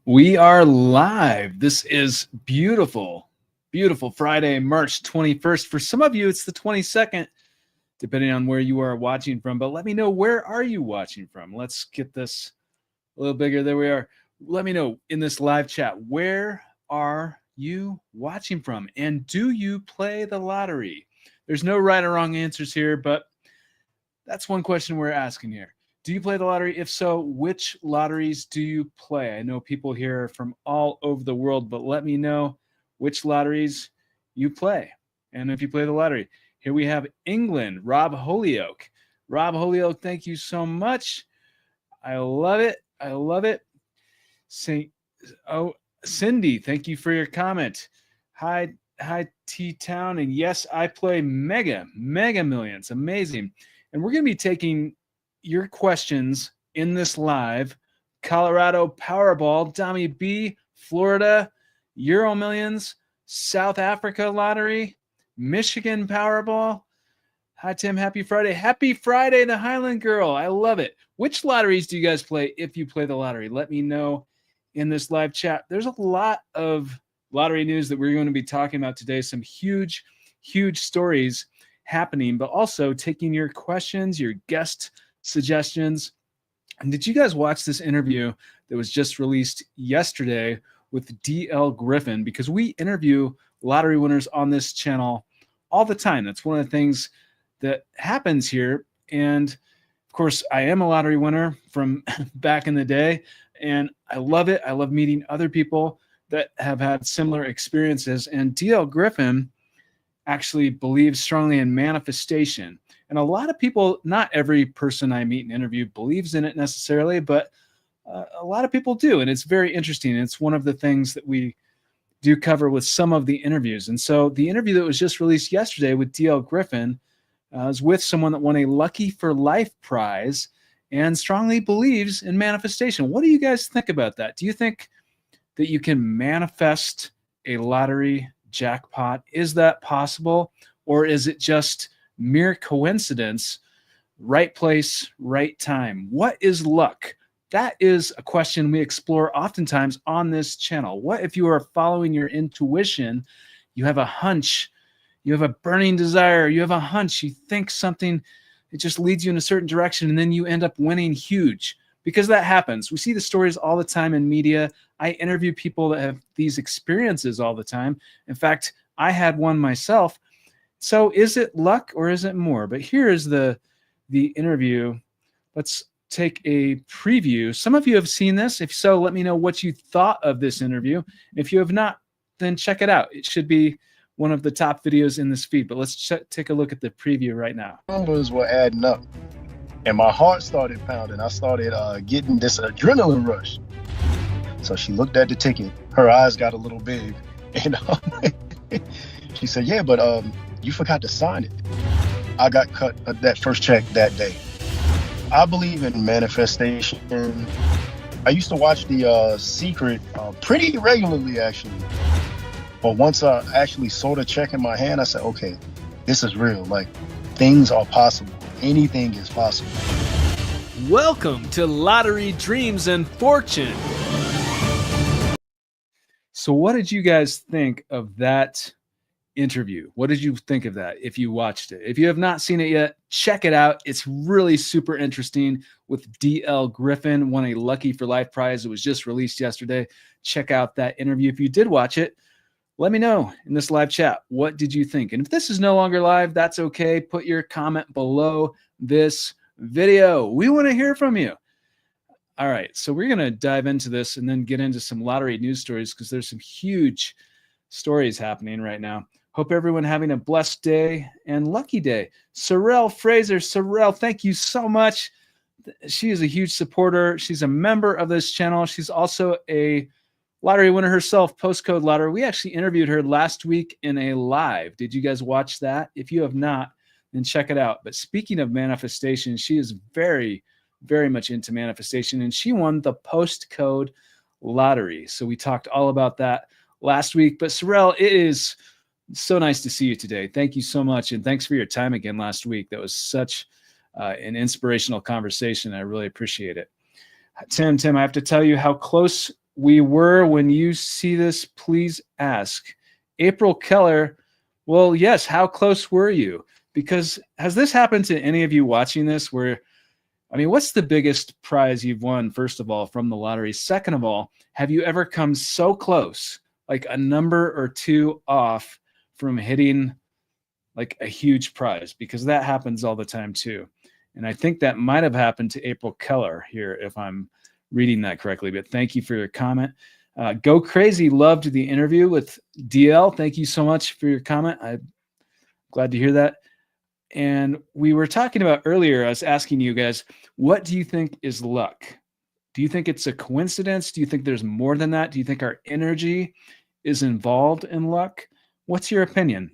We are live. This is beautiful, beautiful Friday, March 21st. For some of you, it's the 22nd, depending on where you are watching from. But let me know, where are you watching from? Let's get this a little bigger. There we are. Let me know in this live chat, where are you watching from? And do you play the lottery? There's no right or wrong answers here, but that's one question we're asking here. Do you play the lottery? If so, which lotteries do you play? I know people here from all over the world, but let me know which lotteries you play. And if you play the lottery, here we have England, Rob Holyoke. Rob Holyoke, thank you so much. I love it. I love it. Cindy, thank you for your comment. Hi, T-Town. And yes, I play Mega Millions. Amazing. And we're going to be taking your questions in this live. Colorado Powerball, Dami B, Florida, Euro Millions, South Africa Lottery, Michigan Powerball. Hi, Tim. Happy Friday. Happy Friday, the Highland Girl. I love it. Which lotteries do you guys play if you play the lottery? Let me know in this live chat. There's a lot of lottery news that we're going to be talking about today. Some huge, huge stories happening, but also taking your questions, your guest suggestions. And did you guys watch this interview that was just released yesterday with D.L. Griffin? Because we interview lottery winners on this channel all the time. That's one of the things that happens here. And of course, I am a lottery winner from back in the day, and I love it. I love meeting other people that have had similar experiences. And D.L. Griffin actually believes strongly in manifestation. And a lot of people, not every person I meet and interview believes in it necessarily, but a lot of people do. And it's very interesting. It's one of the things that we do cover with some of the interviews. And so the interview that was just released yesterday with D.L. Griffin is with someone that won a Lucky for Life prize and strongly believes in manifestation. What do you guys think about that? Do you think that you can manifest a lottery jackpot? Is that possible? Or is it just mere coincidence? Right place, right time. What is luck? That is a question we explore oftentimes on this channel. What if you are following your intuition? You have a hunch, you have a burning desire, you have a hunch, you think something, it just leads you in a certain direction, and then you end up winning huge. Because that happens. We see the stories all the time in media. I interview people that have these experiences all the time. In fact, I had one myself. So is it luck or is it more? But here is the interview. Let's take a preview. Some of you have seen this. If so, let me know what you thought of this interview. If you have not, then check it out. It should be one of the top videos in this feed. But let's take a look at the preview right now. Numbers were adding up, and my heart started pounding. I started getting this adrenaline rush. So she looked at the ticket. Her eyes got a little big. And she said, yeah, but you forgot to sign it. I got cut that first check that day. I believe in manifestation. I used to watch The Secret pretty regularly, actually. But once I actually saw the check in my hand, I said, okay, this is real. Like, things are possible. Anything is possible. Welcome to Lottery Dreams and Fortune. So what did you guys think of that interview? What did you think of that if you watched it? If you have not seen it yet, check it out. It's really super interesting with D.L. Griffin, won a Lucky for Life prize. It was just released yesterday. Check out that interview. If you did watch it, let me know in this live chat. What did you think? And if this is no longer live, that's okay. Put your comment below this video. We want to hear from you. All right, so we're going to dive into this and then get into some lottery news stories because there's some huge stories happening right now. Hope everyone having a blessed day and lucky day. Sorrel Fraser, Sorrel, thank you so much. She is a huge supporter. She's a member of this channel. She's also a lottery winner herself, postcode lottery. We actually interviewed her last week in a live. Did you guys watch that? If you have not, then check it out. But speaking of manifestation, she is very, very much into manifestation, and she won the postcode lottery. So we talked all about that last week. But Sorrel, it is so nice to see you today. Thank you so much, and thanks for your time again last week. That was such an inspirational conversation. I really appreciate it. Tim, I have to tell you how close we were. When you see this, please ask. April Keller, well, yes, how close were you? Because has this happened to any of you watching this where, I mean, what's the biggest prize you've won, first of all, from the lottery? Second of all, have you ever come so close, like a number or two off from hitting like a huge prize? Because that happens all the time too. And I think that might have happened to April Keller here, if I'm reading that correctly. But thank you for your comment. Go Crazy loved the interview with DL. Thank you so much for your comment. I'm glad to hear that. And we were talking about earlier, I was asking you guys, what do you think is luck? Do you think it's a coincidence? Do you think there's more than that? Do you think our energy is involved in luck? What's your opinion?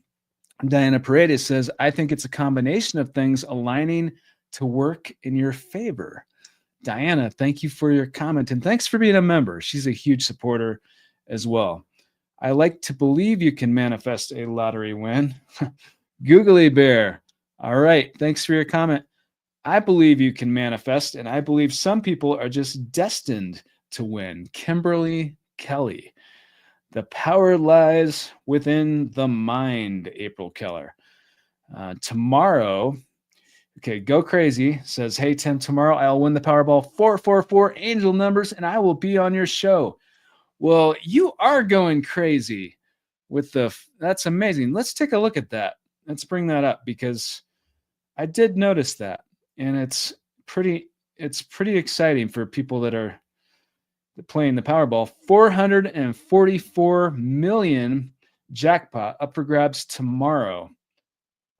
Diana Paredes says, I think it's a combination of things aligning to work in your favor. Diana, thank you for your comment, and thanks for being a member. She's a huge supporter as well. I like to believe you can manifest a lottery win. Googly Bear. All right, thanks for your comment. I believe you can manifest, and I believe some people are just destined to win. Kimberly Kelly. The power lies within the mind, April Keller. Tomorrow, okay, Go Crazy says, hey, Tim, tomorrow I'll win the Powerball 444 angel numbers, and I will be on your show. Well, you are going crazy with that's amazing. Let's take a look at that. Let's bring that up, because I did notice that, and it's pretty exciting for people that are playing the Powerball. 444 million jackpot up for grabs tomorrow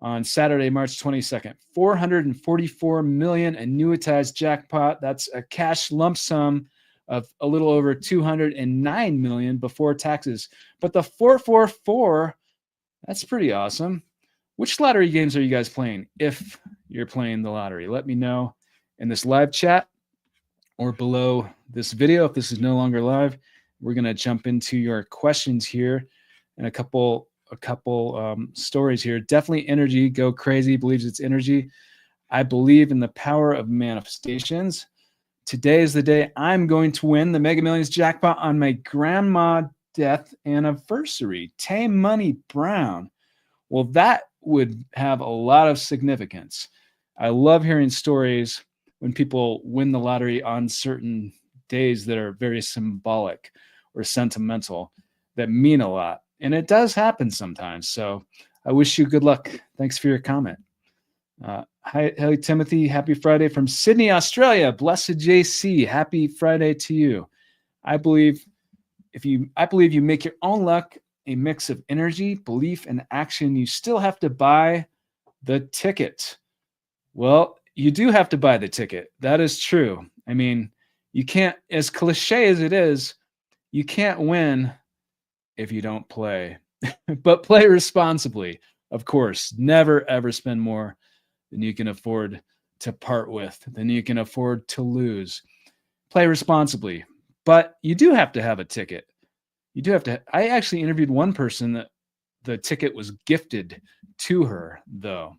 on Saturday, March 22nd. 444 million annuitized jackpot. That's a cash lump sum of a little over 209 million before taxes. But the 444, that's pretty awesome. Which lottery games are you guys playing? If you're playing the lottery, let me know in this live chat or below this video. If this is no longer live, we're going to jump into your questions here and a couple stories here. Definitely energy. Go Crazy believes it's energy. I believe in the power of manifestations. Today is the day I'm going to win the Mega Millions jackpot on my grandma's death anniversary. Tame Money Brown. Well, that would have a lot of significance. I love hearing stories when people win the lottery on certain days that are very symbolic or sentimental, that mean a lot. And it does happen sometimes. So I wish you good luck. Thanks for your comment. Hi, Timothy. Happy Friday from Sydney, Australia. Blessed JC. Happy Friday to you. I believe you make your own luck, a mix of energy, belief, and action. You still have to buy the ticket. Well, you do have to buy the ticket. That is true. I mean, you can't, as cliche as it is, you can't win if you don't play. But play responsibly, of course. Never, ever spend more than you can afford to part with, than you can afford to lose. Play responsibly. But you do have to have a ticket. You do have to. I actually interviewed one person that the ticket was gifted to her, though.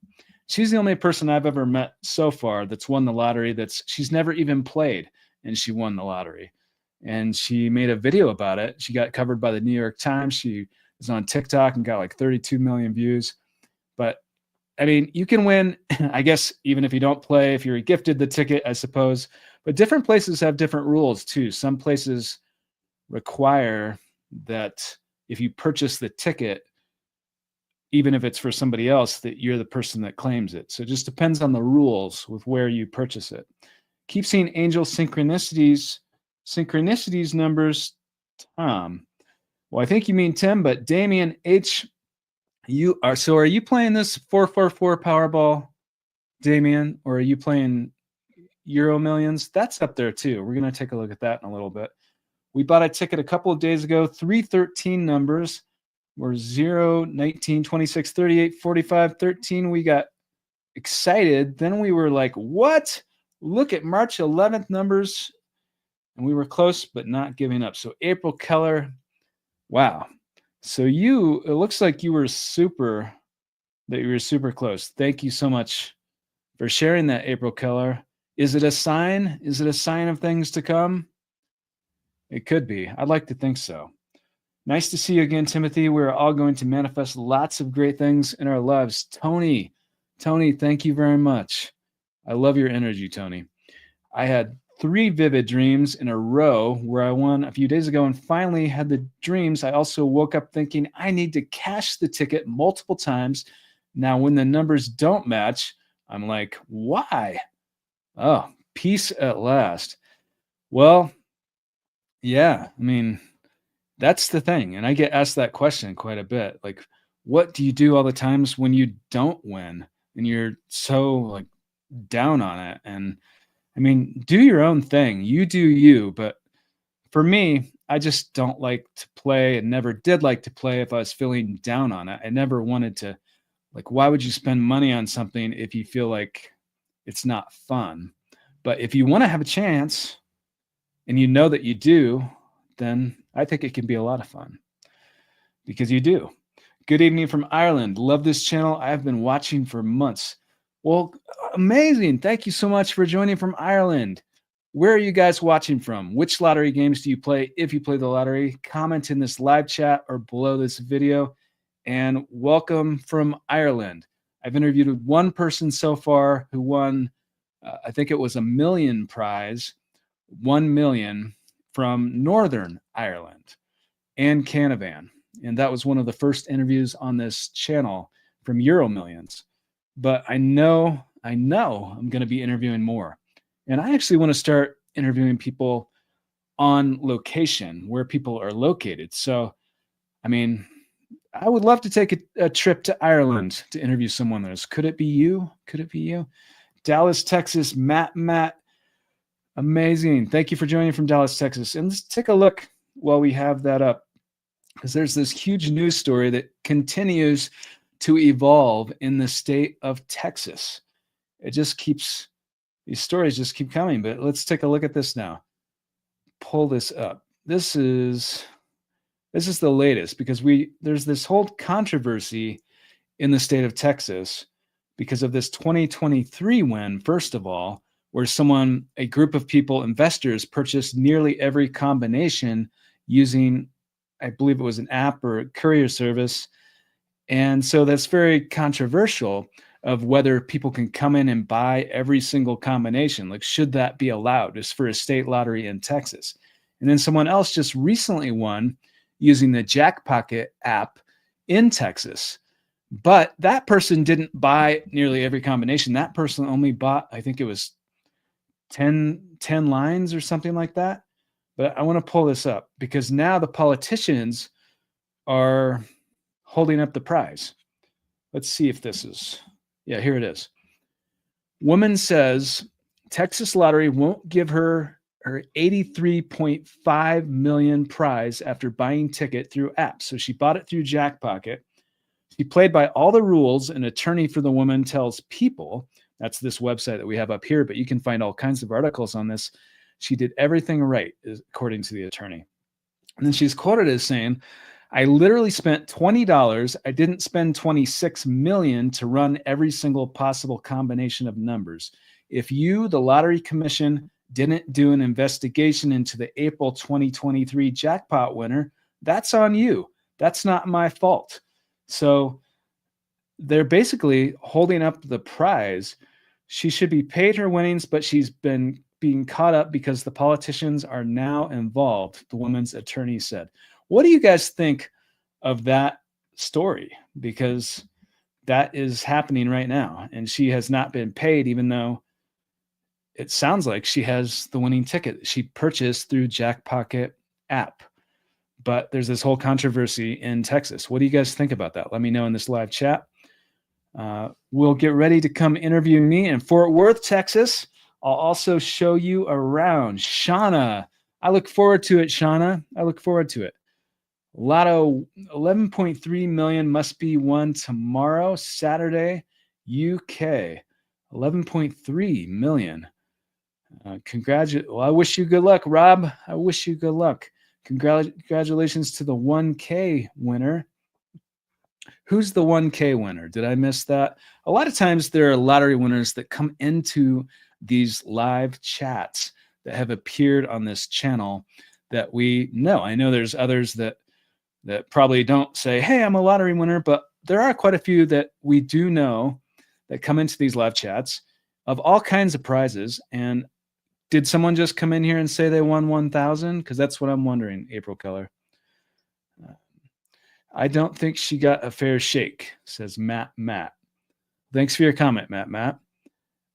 She's the only person I've ever met so far that's won the lottery. She's never even played, and she won the lottery. And she made a video about it. She got covered by the New York Times. She was on TikTok and got like 32 million views. But I mean, you can win, I guess, even if you don't play, if you're gifted the ticket, I suppose. But different places have different rules too. Some places require that if you purchase the ticket, even if it's for somebody else, that you're the person that claims it. So it just depends on the rules with where you purchase it. Keep seeing angel synchronicities numbers, Tom. Well, I think you mean Tim, but Damian H, are you playing this 444 Powerball, Damian, or are you playing Euro Millions? That's up there too. We're going to take a look at that in a little bit. We bought a ticket a couple of days ago, 313 numbers were 0, 19, 26, 38, 45, 13. We got excited. Then we were like, what? Look at March 11th numbers. And we were close, but not giving up. So April Keller, wow. So it looks like you were super close. Thank you so much for sharing that, April Keller. Is it a sign? Is it a sign of things to come? It could be. I'd like to think so. Nice to see you again, Timothy. We're all going to manifest lots of great things in our lives. Tony, thank you very much. I love your energy, Tony. I had 3 vivid dreams in a row where I won a few days ago and finally had the dreams. I also woke up thinking I need to cash the ticket multiple times. Now, when the numbers don't match, I'm like, why? Oh, peace at last. Well, yeah, I mean, that's the thing. And I get asked that question quite a bit. Like, what do you do all the times when you don't win and you're so like down on it? And I mean, do your own thing. You do you. But for me, I just don't like to play and never did like to play if I was feeling down on it. I never wanted to, like, why would you spend money on something if you feel like it's not fun? But if you want to have a chance and you know that you do, then I think it can be a lot of fun because you do. Good evening from Ireland. Love this channel. I've been watching for months. Well, amazing. Thank you so much for joining from Ireland. Where are you guys watching from? Which lottery games do you play? If you play the lottery, comment in this live chat or below this video. And welcome from Ireland. I've interviewed one person so far who won, I think it was $1 million prize, 1 million from Northern Ireland and Canavan. And that was one of the first interviews on this channel from Euro Millions. But I know I'm going to be interviewing more. And I actually want to start interviewing people on location where people are located. So, I mean, I would love to take a trip to Ireland to interview someone there. Could it be you? Could it be you? Dallas, Texas, Matt. Amazing. Thank you for joining from Dallas, Texas. And let's take a look while we have that up, because there's this huge news story that continues to evolve in the state of Texas. It just keeps, these stories just keep coming. But let's take a look at this now. Pull this up. This is the latest, because there's this whole controversy in the state of Texas because of this 2023 win, first of all, where a group of people, investors, purchased nearly every combination using, I believe it was an app or a courier service. And so that's very controversial of whether people can come in and buy every single combination. Like, should that be allowed just for a state lottery in Texas? And then someone else just recently won using the Jackpocket app in Texas. But that person didn't buy nearly every combination. That person only bought, I think it was 10 lines or something like that. But I want to pull this up because now the politicians are holding up the prize. Let's see if this is, yeah, here it is. Woman says Texas Lottery won't give her 83.5 million prize after buying ticket through app. So she bought it through Jackpocket. She played by all the rules. An attorney for the woman tells People, that's this website that we have up here, but you can find all kinds of articles on this. She did everything right, according to the attorney. And then she's quoted as saying, I literally spent $20. I didn't spend 26 million to run every single possible combination of numbers. If you, the Lottery Commission, didn't do an investigation into the April 2023 jackpot winner, that's on you. That's not my fault. So they're basically holding up the prize. She should be paid her winnings, but she's been being caught up because the politicians are now involved, the woman's attorney said. What do you guys think of that story? Because that is happening right now, and she has not been paid, even though it sounds like she has the winning ticket she purchased through Jackpocket app. But there's this whole controversy in Texas. What do you guys think about that? Let me know in this live chat. We'll get ready to come interview me in Fort Worth, Texas. I'll also show you around. Shauna, I look forward to it, Shauna. I look forward to it. Lotto 11.3 million must be won tomorrow, Saturday, UK. 11.3 million. Well, I wish you good luck, Rob. I wish you good luck. Congratulations to the 1K winner. Who's the 1K winner? Did I miss that? A lot of times there are lottery winners that come into these live chats that have appeared on this channel that we know. I know there's others that probably don't say, hey, I'm a lottery winner, but there are quite a few that we do know that come into these live chats of all kinds of prizes. And did someone just come in here and say they won 1,000? Because that's what I'm wondering, April Keller. I don't think she got a fair shake, says Matt. Thanks for your comment, Matt.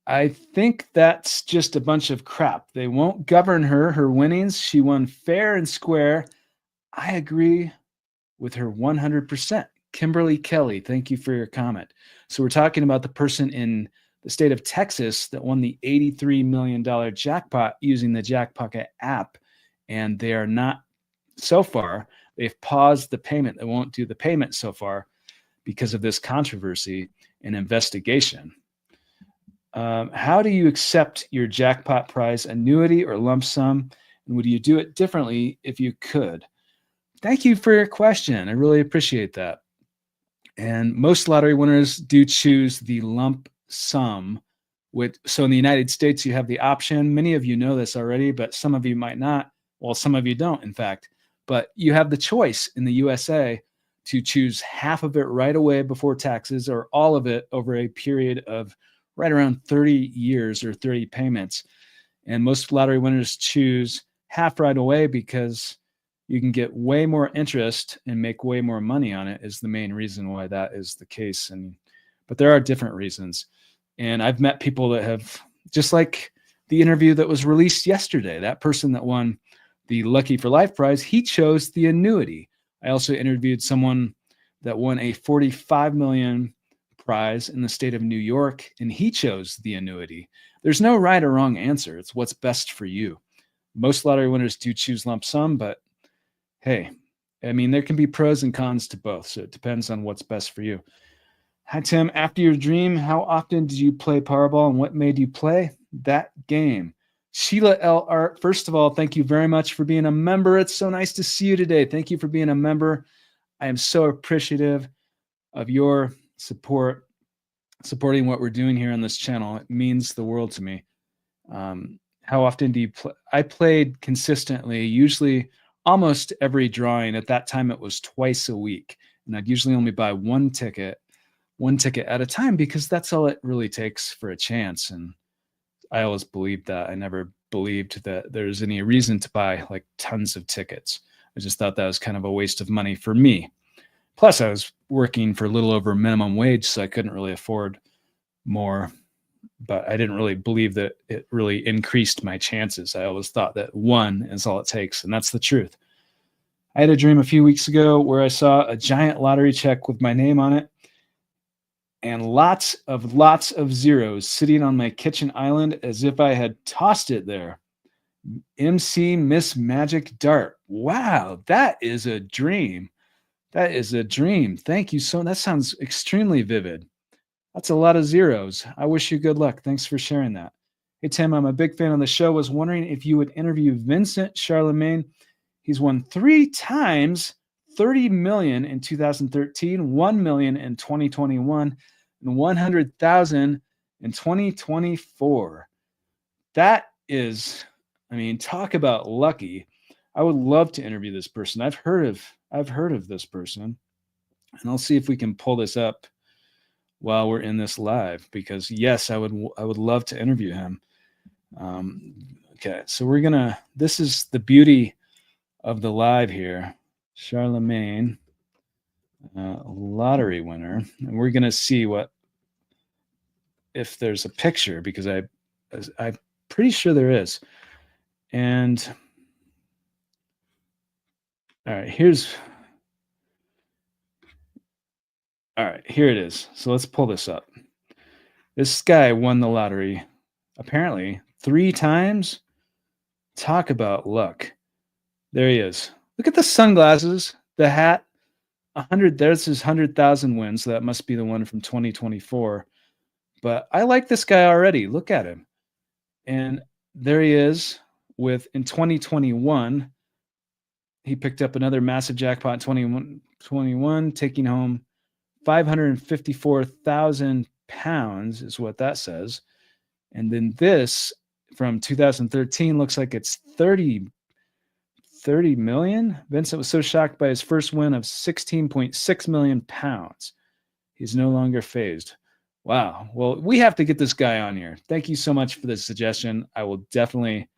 I think that's just a bunch of crap. They won't govern her winnings. She won fair and square. I agree with her 100%. Kimberly Kelly, thank you for your comment. So we're talking about the person in the state of Texas that won the $83 million jackpot using the Jackpocket app. And they are not, so far, they've paused the payment. They won't do the payment so far because of this controversy and investigation. How do you accept your jackpot prize, annuity or lump sum? And would you do it differently if you could? Thank you for your question. I really appreciate that. And most lottery winners do choose the lump sum. So in the United States, you have the option. Many of you know this already, but some of you might not. Well, some of you don't, in fact. But you have the choice in the USA to choose half of it right away before taxes or all of it over a period of right around 30 years or 30 payments. And most lottery winners choose half right away because you can get way more interest and make way more money on it is the main reason why that is the case. But there are different reasons. And I've met people that have, just like the interview that was released yesterday, that person that won the Lucky for Life prize, he chose the annuity. I also interviewed someone that won a $45 million prize in the state of New York, and he chose the annuity. There's no right or wrong answer. It's what's best for you. Most lottery winners do choose lump sum, but hey, I mean, there can be pros and cons to both, so it depends on what's best for you. Hi, Tim. After your dream, how often did you play Powerball, and what made you play that game? Sheila L. Art, first of all, thank you very much for being a member. It's so nice to see you today. Thank you for being a member. I am so appreciative of your supporting what we're doing here on this channel. It means the world to me. How often do you play? I played consistently, usually almost every drawing. At that time, it was twice a week. And I'd usually only buy one ticket at a time because that's all it really takes for a chance. And I always believed that. I never believed that there's any reason to buy like tons of tickets. I just thought that was kind of a waste of money for me. Plus, I was working for a little over minimum wage, so I couldn't really afford more. But I didn't really believe that it really increased my chances. I always thought that one is all it takes, and that's the truth. I had a dream a few weeks ago where I saw a giant lottery check with my name on it and lots of zeros sitting on my kitchen island as if I had tossed it there. MC Miss Magic Dart. Wow, that is a dream. That is a dream. Thank you so much. That sounds extremely vivid. That's a lot of zeros. I wish you good luck. Thanks for sharing that. Hey, Tim, I'm a big fan of the show. Was wondering if you would interview Vincent Charlemagne. He's won 3 times, 30 million in 2013, 1 million in 2021, and 100,000 in 2024. That is, I mean, talk about lucky. I would love to interview this person. I've heard of this person, and I'll see if we can pull this up while we're in this live, because yes, I would love to interview him. Okay, so this is the beauty of the live here. Charlemagne, lottery winner, and we're gonna see if there's a picture, because I'm pretty sure there is. And all right, here it is. So let's pull this up. This guy won the lottery apparently 3 times. Talk about luck. There he is. Look at the sunglasses, the hat. 100. There's his 100,000 win. So that must be the one from 2024. But I like this guy already. Look at him. And there he is in 2021. He picked up another massive jackpot in 2021, taking home 554,000 pounds is what that says. And then this from 2013 looks like it's 30 30 million. Vincent was so shocked by his first win of 16.6 million pounds. He's no longer phased. Wow. Well, we have to get this guy on here. Thank you so much for the suggestion. I will definitely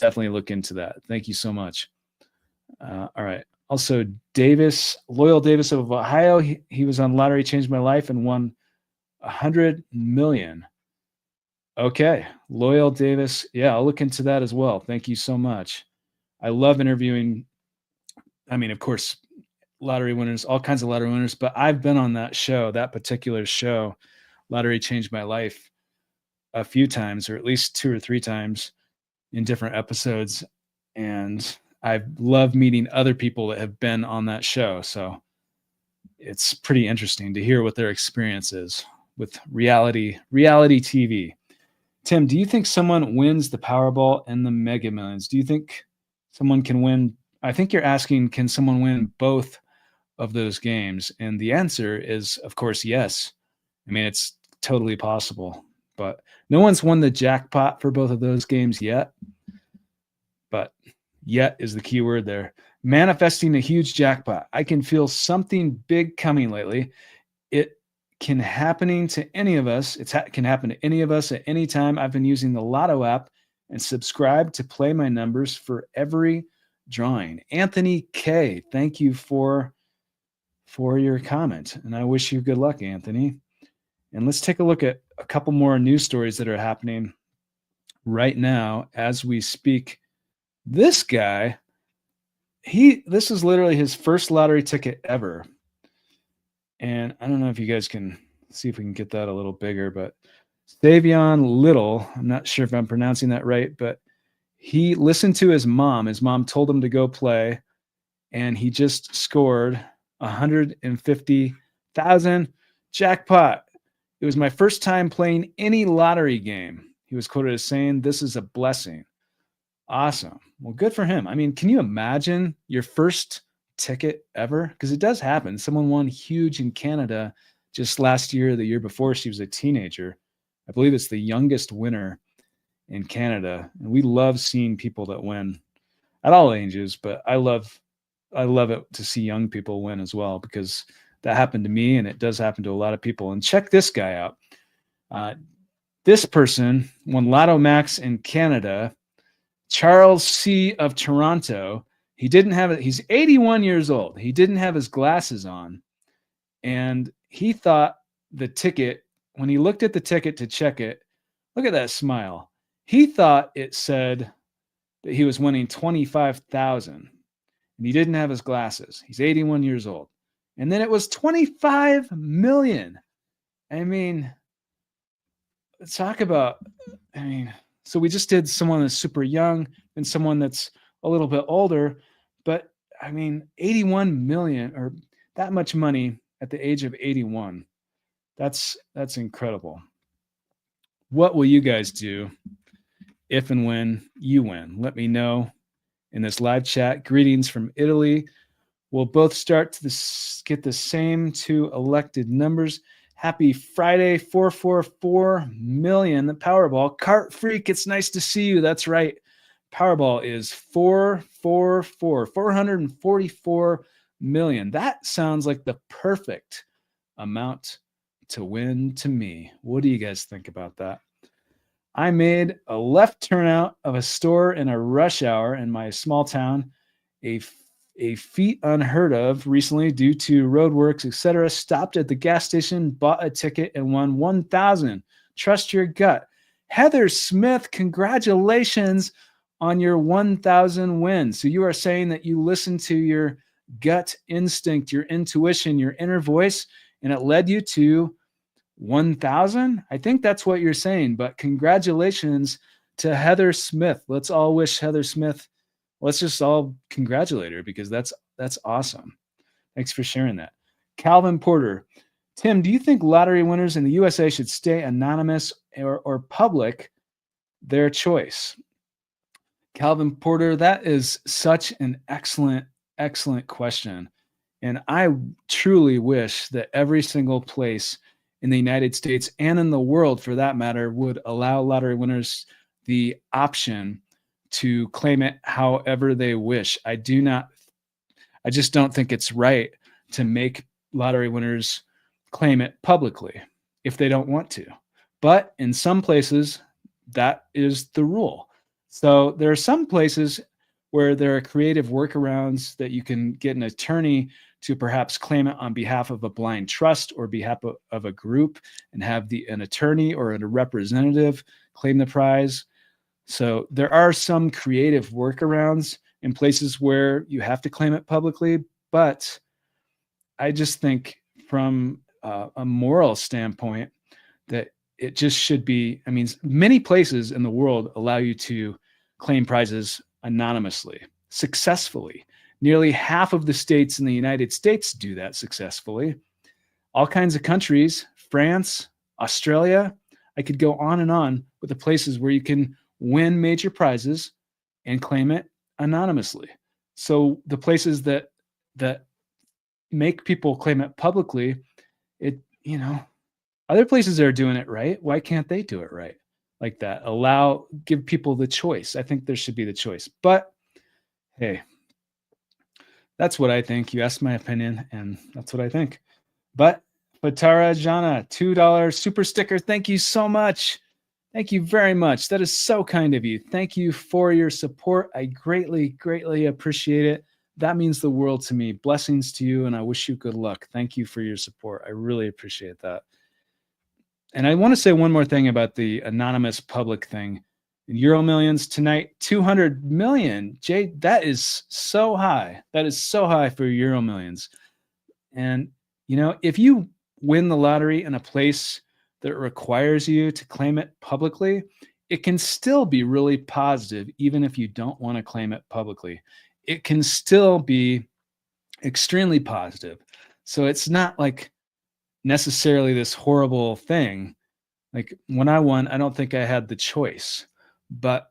look into that. Thank you so much. All right. Also, Loyal Davis of Ohio. He was on Lottery Changed My Life and won 100 million. Okay. Loyal Davis. Yeah, I'll look into that as well. Thank you so much. I love interviewing. I mean, of course, lottery winners, all kinds of lottery winners, but I've been on that particular show, Lottery Changed My Life, a few times, or at least 2 or 3 times in different episodes. And I love meeting other people that have been on that show. So it's pretty interesting to hear what their experience is with reality TV. Tim, do you think someone wins the Powerball and the Mega Millions? Do you think someone can win? I think you're asking, can someone win both of those games? And the answer is, of course, yes. I mean, it's totally possible, but no one's won the jackpot for both of those games yet. But yet is the key word there. Manifesting a huge jackpot. I can feel something big coming lately. It can happen to any of us. It can happen to any of us at any time. I've been using the Lotto app and subscribed to play my numbers for every drawing. Anthony K, thank you for your comment, and I wish you good luck, Anthony. And let's take a look at a couple more news stories that are happening right now as we speak. This guy, this is literally his first lottery ticket ever. And I don't know if you guys can see if we can get that a little bigger, but Savion Little, I'm not sure if I'm pronouncing that right, but he listened to his mom. His mom told him to go play, and he just scored 150,000 jackpot. It was my first time playing any lottery game. He was quoted as saying, "This is a blessing." Awesome. Well, good for him. I mean, can you imagine your first ticket ever? Because it does happen. Someone won huge in Canada just last year, the year before. She was a teenager. I believe it's the youngest winner in Canada. And we love seeing people that win at all ages, but I love it to see young people win as well, because that happened to me and it does happen to a lot of people. And check this guy out. This person won Lotto Max in Canada. Charles C. of Toronto. He didn't have it. He's 81 years old. He didn't have his glasses on. And he thought the ticket, when he looked at the ticket to check it, look at that smile. He thought it said that he was winning 25,000. And he didn't have his glasses. He's 81 years old. And then it was 25 million. I mean, let's talk about, so we just did someone that's super young and someone that's a little bit older, but 81 million, or that much money at the age of 81. That's incredible. What will you guys do if and when you win? Let me know in this live chat. Greetings from Italy. We'll both start to get the same 2 elected numbers. Happy Friday, 444 million, the Powerball. Cart Freak, it's nice to see you. That's right. Powerball is 444 million. That sounds like the perfect amount to win to me. What do you guys think about that? I made a left turn out of a store in a rush hour in my small town, a feat unheard of recently due to roadworks, etc. Stopped at the gas station, bought a ticket, and won 1,000. Trust your gut. Heather Smith, congratulations on your 1,000 win. So you are saying that you listened to your gut instinct, your intuition, your inner voice, and it led you to 1,000? I think that's what you're saying, but congratulations to Heather Smith. Let's all wish Heather Smith, let's just all congratulate her, because that's awesome. Thanks for sharing that. Calvin Porter. Tim, do you think lottery winners in the USA should stay anonymous or public? Their choice. Calvin Porter, that is such an excellent question. And I truly wish that every single place in the United States and in the world, for that matter, would allow lottery winners the option to claim it however they wish. I just don't think it's right to make lottery winners claim it publicly if they don't want to. But in some places, that is the rule. So there are some places where there are creative workarounds that you can get an attorney to perhaps claim it on behalf of a blind trust or behalf of a group and have an attorney or a representative claim the prize. So there are some creative workarounds in places where you have to claim it publicly, but I just think from a moral standpoint that it just should be, I mean, many places in the world allow you to claim prizes anonymously, successfully. Nearly half of the states in the United States do that successfully. All kinds of countries, France, Australia, I could go on and on with the places where you can win major prizes and claim it anonymously. So the places that make people claim it publicly, other places are doing it right. Why can't they do it right like that? Give people the choice. I think there should be the choice. But hey, that's what I think. You asked my opinion, and that's what I think. But Fatara Jana, $2 super sticker. Thank you so much. Thank you very much. That is so kind of you. Thank you for your support. I greatly, greatly appreciate it. That means the world to me. Blessings to you, and I wish you good luck. Thank you for your support. I really appreciate that. And I want to say one more thing about the anonymous public thing. Euro Millions tonight, 200 million. Jay, that is so high. That is so high for Euro Millions. And, if you win the lottery in a place that requires you to claim it publicly, it can still be really positive, even if you don't want to claim it publicly. It can still be extremely positive. So it's not like necessarily this horrible thing. Like when I won, I don't think I had the choice, but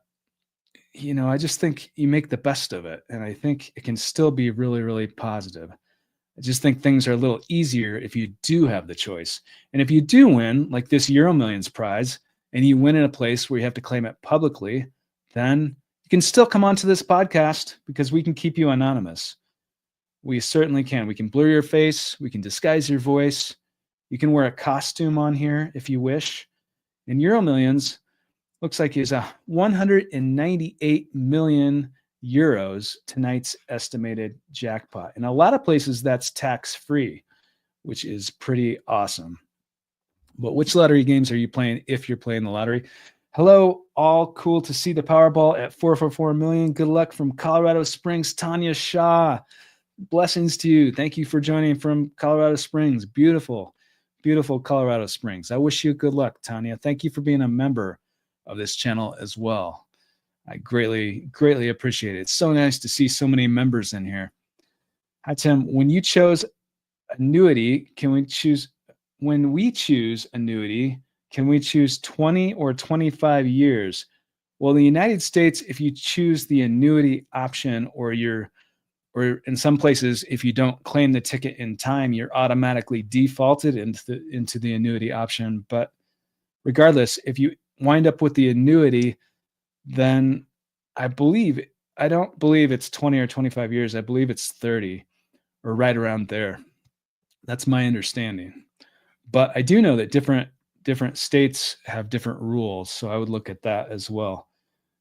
I just think you make the best of it. And I think it can still be really, really positive. I just think things are a little easier if you do have the choice. And if you do win, like this Euro Millions prize, and you win in a place where you have to claim it publicly, then you can still come onto this podcast because we can keep you anonymous. We certainly can. We can blur your face. We can disguise your voice. You can wear a costume on here if you wish. And Euro Millions looks like is 198 million euros, tonight's estimated jackpot. In a lot of places, that's tax-free, which is pretty awesome. But which lottery games are you playing if you're playing the lottery? Hello, all. Cool to see the Powerball at 444 million. Good luck from Colorado Springs, Tanya Shaw. Blessings to you. Thank you for joining from Colorado Springs. Beautiful, beautiful Colorado Springs. I wish you good luck, Tanya. Thank you for being a member of this channel as well. I greatly, greatly appreciate it. It's so nice to see so many members in here. Hi, Tim. When you chose annuity, when we choose annuity, can we choose 20 or 25 years? Well, in the United States, if you choose the annuity option or in some places, if you don't claim the ticket in time, you're automatically defaulted into the annuity option. But regardless, if you wind up with the annuity, then I don't believe it's 20 or 25 years. I believe it's 30 or right around there. That's my understanding. But I do know that different states have different rules. So I would look at that as well.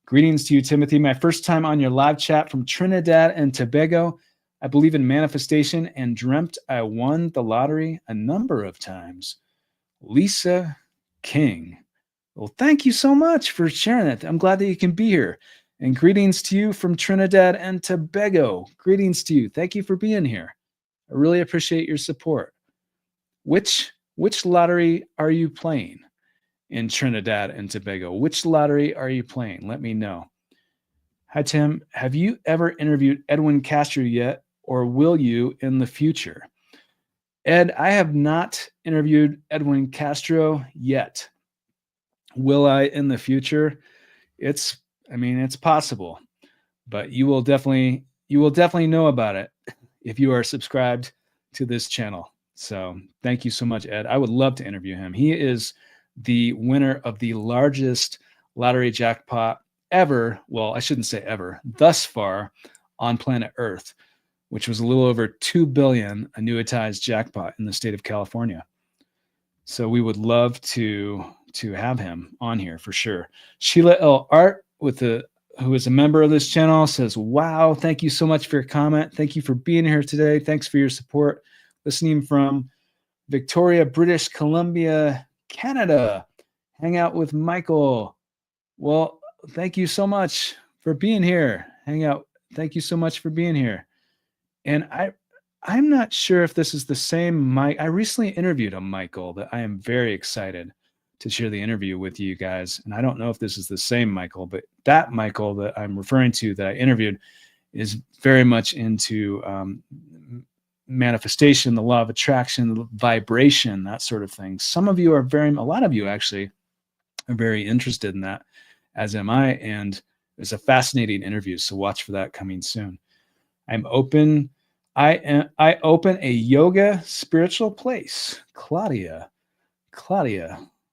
Greetings to you, Timothy. My first time on your live chat from Trinidad and Tobago. I believe in manifestation and dreamt I won the lottery a number of times. Lisa King. Well, thank you so much for sharing that. I'm glad that you can be here. And greetings to you from Trinidad and Tobago. Greetings to you. Thank you for being here. I really appreciate your support. Which lottery are you playing in Trinidad and Tobago? Which lottery are you playing? Let me know. Hi, Tim. Have you ever interviewed Edwin Castro yet, or will you in the future? Ed, I have not interviewed Edwin Castro yet. Will I in the future? It's possible, but you will definitely know about it if you are subscribed to this channel. So thank you so much, Ed. I would love to interview him. He is the winner of the largest lottery jackpot ever, well, I shouldn't say ever, thus far on planet Earth, which was a little over 2 billion annuitized jackpot in the state of California. So we would love to have him on here for sure. Sheila L. Art who is a member of this channel says, wow, thank you so much for your comment. Thank you for being here today. Thanks for your support. Listening from Victoria, British Columbia, Canada. Hang out with Michael. Well, thank you so much for being here. Hang out. Thank you so much for being here. And I'm not sure if this is the same Mike. I recently interviewed a Michael that I am very excited to share the interview with you guys. And I don't know if this is the same Michael, but that Michael that I'm referring to that I interviewed is very much into manifestation, the law of attraction, vibration, that sort of thing. A lot of you actually are very interested in that, as am I. And it's a fascinating interview. So watch for that coming soon. I open a yoga spiritual place. Claudia.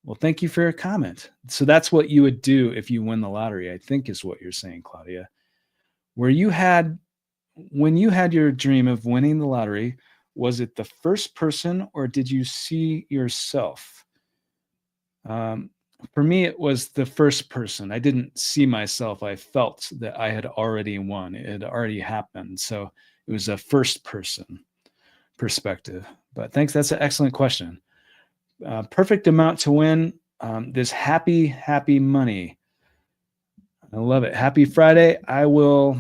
Well, thank you for your comment. So that's what you would do if you win the lottery, I think is what you're saying, Claudia. When you had your dream of winning the lottery, was it the first person or did you see yourself? For me, it was the first person. I didn't see myself. I felt that I had already won. It had already happened. So it was a first person perspective. But thanks. That's an excellent question. Perfect amount to win. This happy money. I love it. Happy Friday. I will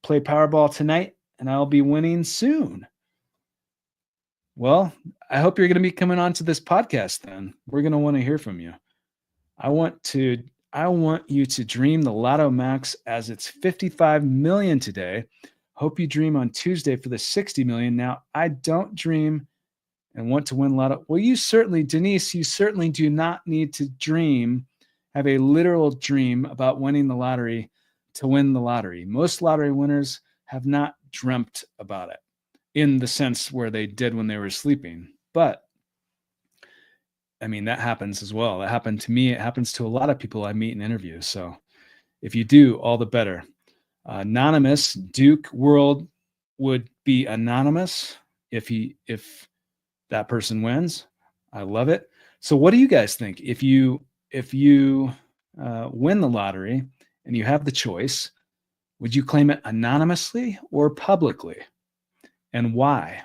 play Powerball tonight and I'll be winning soon. Well, I hope you're going to be coming on to this podcast then. We're going to want to hear from you. I want you to dream the Lotto Max as it's 55 million today. Hope you dream on Tuesday for the 60 million. Now, I don't dream and want to win Lotto. Well, Denise, you certainly do not need to have a literal dream about winning the lottery to win the lottery. Most lottery winners have not dreamt about it in the sense where they did when they were sleeping. But I mean, that happens as well. That happened to me. It happens to a lot of people I meet and interview. So if you do, all the better. Anonymous Duke World would be anonymous if that person wins. I love it. So what do you guys think? If you win the lottery and you have the choice, would you claim it anonymously or publicly? And why?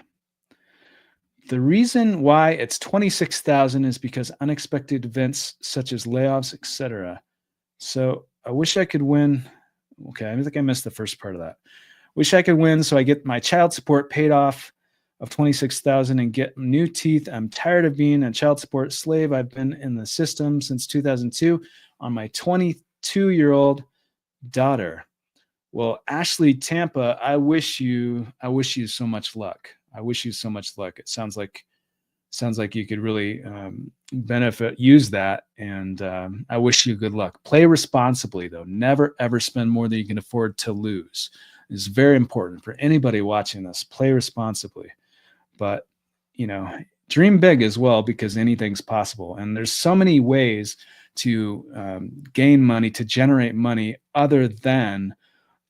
The reason why it's 26,000 is because unexpected events such as layoffs, etc. So I wish I could win. Okay, I think I missed the first part of that. Wish I could win so I get my child support paid off of 26,000 and get new teeth. I'm tired of being a child support slave. I've been in the system since 2002 on my 22-year-old daughter. Well, Ashley Tampa, I wish you so much luck. I wish you so much luck. It sounds like you could really use that. And I wish you good luck. Play responsibly, though. Never, ever spend more than you can afford to lose. It's very important for anybody watching this. Play responsibly. But, dream big as well, because anything's possible. And there's so many ways to gain money, to generate money other than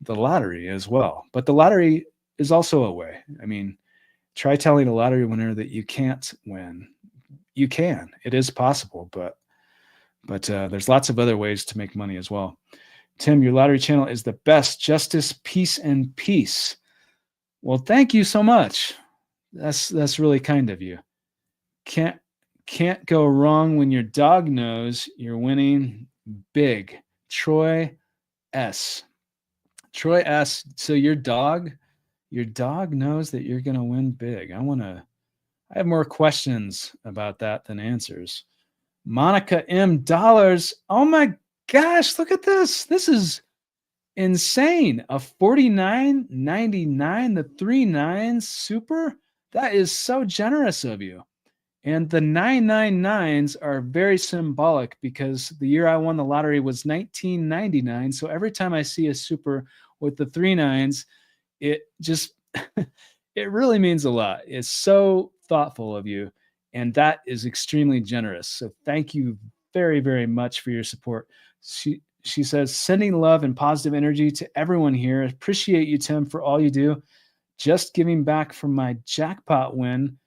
the lottery as well. But the lottery is also a way. I mean, try telling a lottery winner that you can't win. You can. It is possible, but there's lots of other ways to make money as well. Tim, your lottery channel is the best. Justice, peace, and peace. Well, thank you so much. That's really kind of you. Can't go wrong when your dog knows you're winning big. Troy S. So your dog knows that you're going to win big. I have more questions about that than answers. Monica M. Dollars. Oh my gosh, look at this. This is insane. A $49.99, the 3 9s super. That is so generous of you. And the 999s are very symbolic because the year I won the lottery was 1999. So every time I see a super with the 3 9s, it just, it really means a lot. It's so thoughtful of you. And that is extremely generous. So thank you very, very much for your support. She says, sending love and positive energy to everyone here. Appreciate you, Tim, for all you do. Just giving back from my jackpot win.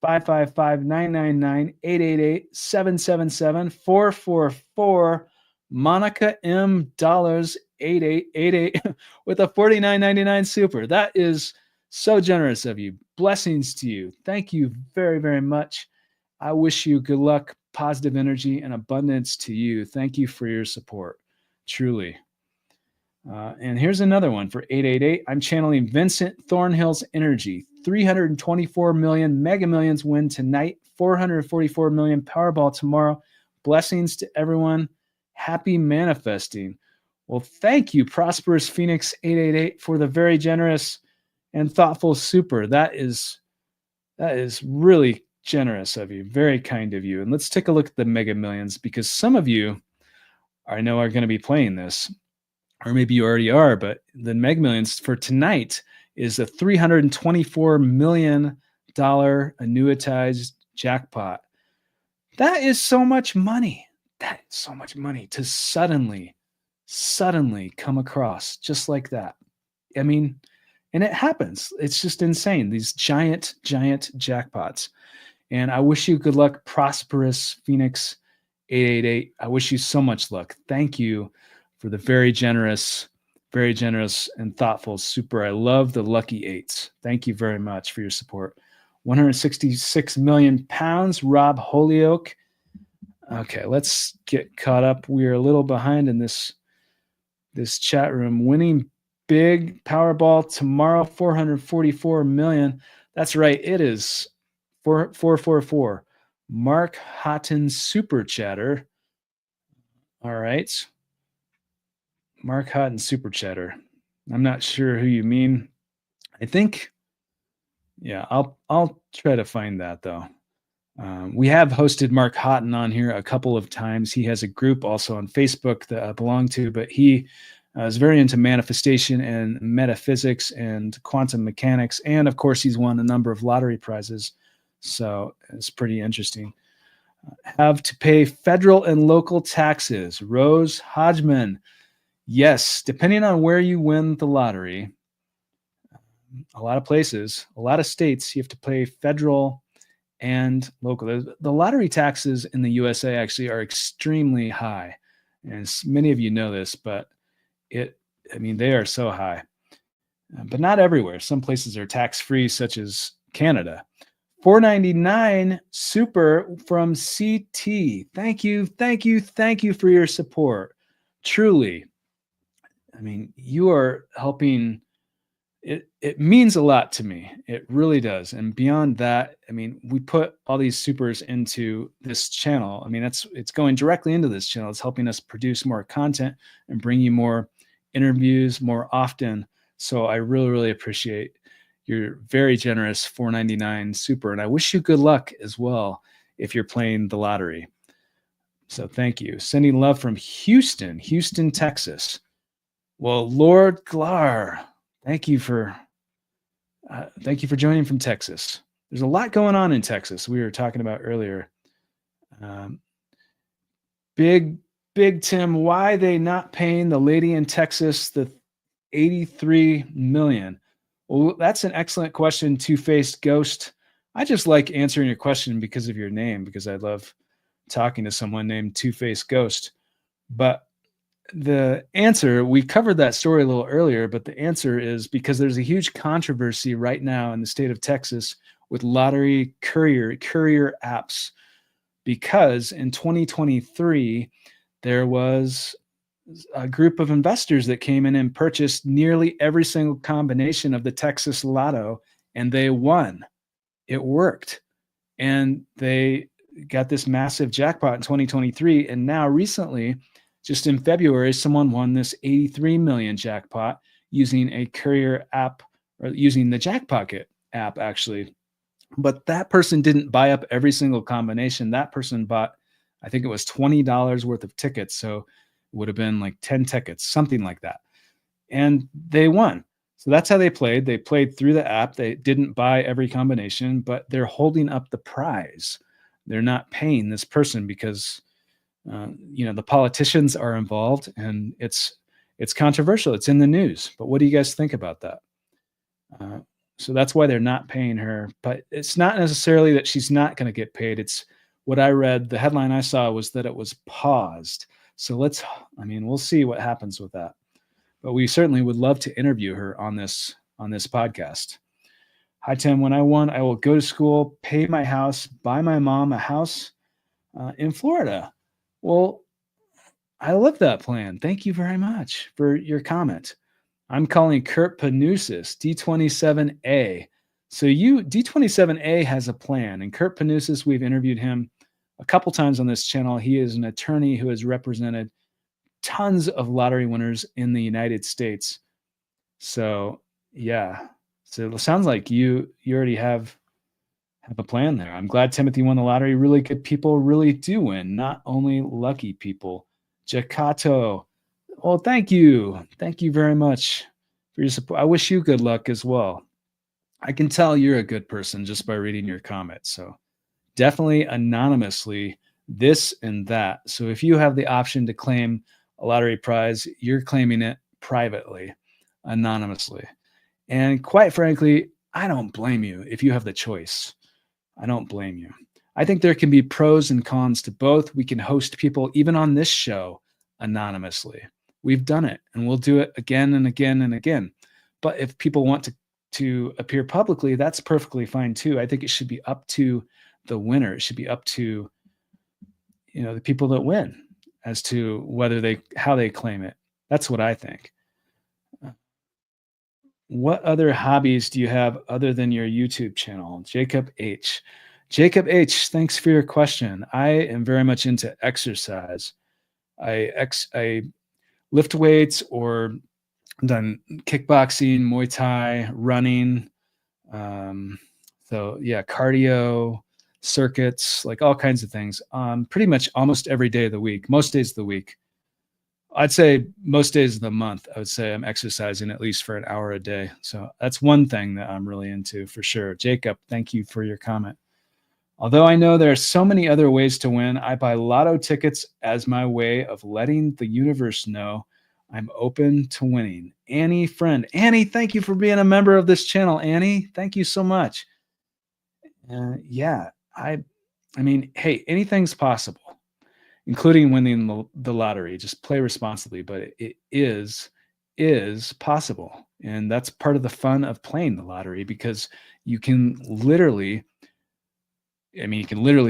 555-999-888-777-444. Monica M. Dollars 8888 with a $49.99 super. That is so generous of you. Blessings to you. Thank you very, very much. I wish you good luck, positive energy, and abundance to you. Thank you for your support. Truly. And here's another one for 888. I'm channeling Vincent Thornhill's energy. 324 million Mega Millions win tonight. 444 million Powerball tomorrow. Blessings to everyone. Happy manifesting. Well, thank you, Prosperous Phoenix 888, for the very generous and thoughtful super. That is really generous of you. Very kind of you. And let's take a look at the Mega Millions, because some of you I know are going to be playing this. Or maybe you already are, but the Mega Millions for tonight is a $324 million annuitized jackpot. That is so much money. That is so much money to suddenly come across just like that. I mean, and it happens. It's just insane. These giant jackpots. And I wish you good luck, Prosperous Phoenix 888. I wish you so much luck. Thank you for the very generous and thoughtful super. I love the lucky eights. Thank you very much for your support. 166 million pounds, Rob Holyoke. Okay, let's get caught up. We are a little behind in this chat room. Winning big Powerball tomorrow, 444 million. That's right. It is 444. Mark Houghton super chatter. All right. Mark Houghton super chatter. I'm not sure who you mean. I think, yeah, I'll try to find that though. We have hosted Mark Houghton on here a couple of times. He has a group also on Facebook that I belong to, but he is very into manifestation and metaphysics and quantum mechanics. And of course, he's won a number of lottery prizes. So it's pretty interesting. Have to pay federal and local taxes. Rose Hodgman. Yes, depending on where you win the lottery, a lot of places, a lot of states, you have to pay federal and local. The lottery taxes in the USA actually are extremely high. And many of you know this, but they are so high. But not everywhere. Some places are tax-free, such as Canada. $4.99 super from CT. Thank you for your support. Truly. I mean, you are helping. It means a lot to me. It really does. And beyond that, I mean, we put all these supers into this channel. I mean, it's going directly into this channel. It's helping us produce more content and bring you more interviews more often. So I really, really appreciate your very generous $4.99 super. And I wish you good luck as well if you're playing the lottery. So thank you. Sending love from Houston, Texas. Well, Lord Glar, thank you for joining from Texas. There's a lot going on in Texas. We were talking about earlier. Big Tim, why they not paying the lady in Texas the $83 million? Well, that's an excellent question, Two-Faced Ghost. I just like answering your question because of your name, because I love talking to someone named Two-Faced Ghost. But the answer, we covered that story a little earlier, but the answer is because there's a huge controversy right now in the state of Texas with lottery courier apps, because in 2023, there was a group of investors that came in and purchased nearly every single combination of the Texas Lotto, and they won. It worked. And they got this massive jackpot in 2023. And now recently, just in February, someone won this 83 million jackpot using a courier app, or using the Jackpocket app, actually. But that person didn't buy up every single combination. That person bought, I think it was $20 worth of tickets. So it would have been like 10 tickets, something like that. And they won. So that's how they played. They played through the app. They didn't buy every combination, but they're holding up the prize. They're not paying this person because The politicians are involved, and it's controversial. It's in the news. But what do you guys think about that? So that's why they're not paying her. But it's not necessarily that she's not going to get paid. It's what I read. The headline I saw was that it was paused. So we'll see what happens with that. But we certainly would love to interview her on this podcast. Hi, Tim. When I won, I will go to school, pay my house, buy my mom a house in Florida. Well, I love that plan. Thank you very much for your comment. I'm calling Kurt Panousis, D27A. So D27A has a plan. And Kurt Panousis, we've interviewed him a couple times on this channel. He is an attorney who has represented tons of lottery winners in the United States. So, yeah. So it sounds like you already have a plan there. I'm glad Timothy won the lottery. Really good people really do win, not only lucky people. Jacato. Well, thank you. Thank you very much for your support. I wish you good luck as well. I can tell you're a good person just by reading your comments. So definitely anonymously this and that. So if you have the option to claim a lottery prize, you're claiming it privately, anonymously. And quite frankly, I don't blame you if you have the choice. I don't blame you. I think there can be pros and cons to both. We can host people, even on this show, anonymously. We've done it, and we'll do it again and again and again. But if people want to appear publicly, that's perfectly fine too. I think it should be up to the winner. It should be up to the people that win as to how they claim it. That's what I think. What other hobbies do you have other than your YouTube channel? Jacob H. Jacob H, thanks for your question. I am very much into exercise. I lift weights or done kickboxing, Muay Thai, running. So yeah, cardio, circuits, like all kinds of things. Pretty much almost every day of the week, most days of the week. I'd say most days of the month, I would say I'm exercising at least for an hour a day. So that's one thing that I'm really into for sure. Jacob, thank you for your comment. Although I know there are so many other ways to win, I buy lotto tickets as my way of letting the universe know I'm open to winning. Annie, friend. Annie, thank you for being a member of this channel. Annie, thank you so much. Yeah, I mean, hey, anything's possible, including winning the lottery. Just play responsibly, but it is possible. And that's part of the fun of playing the lottery, because you can literally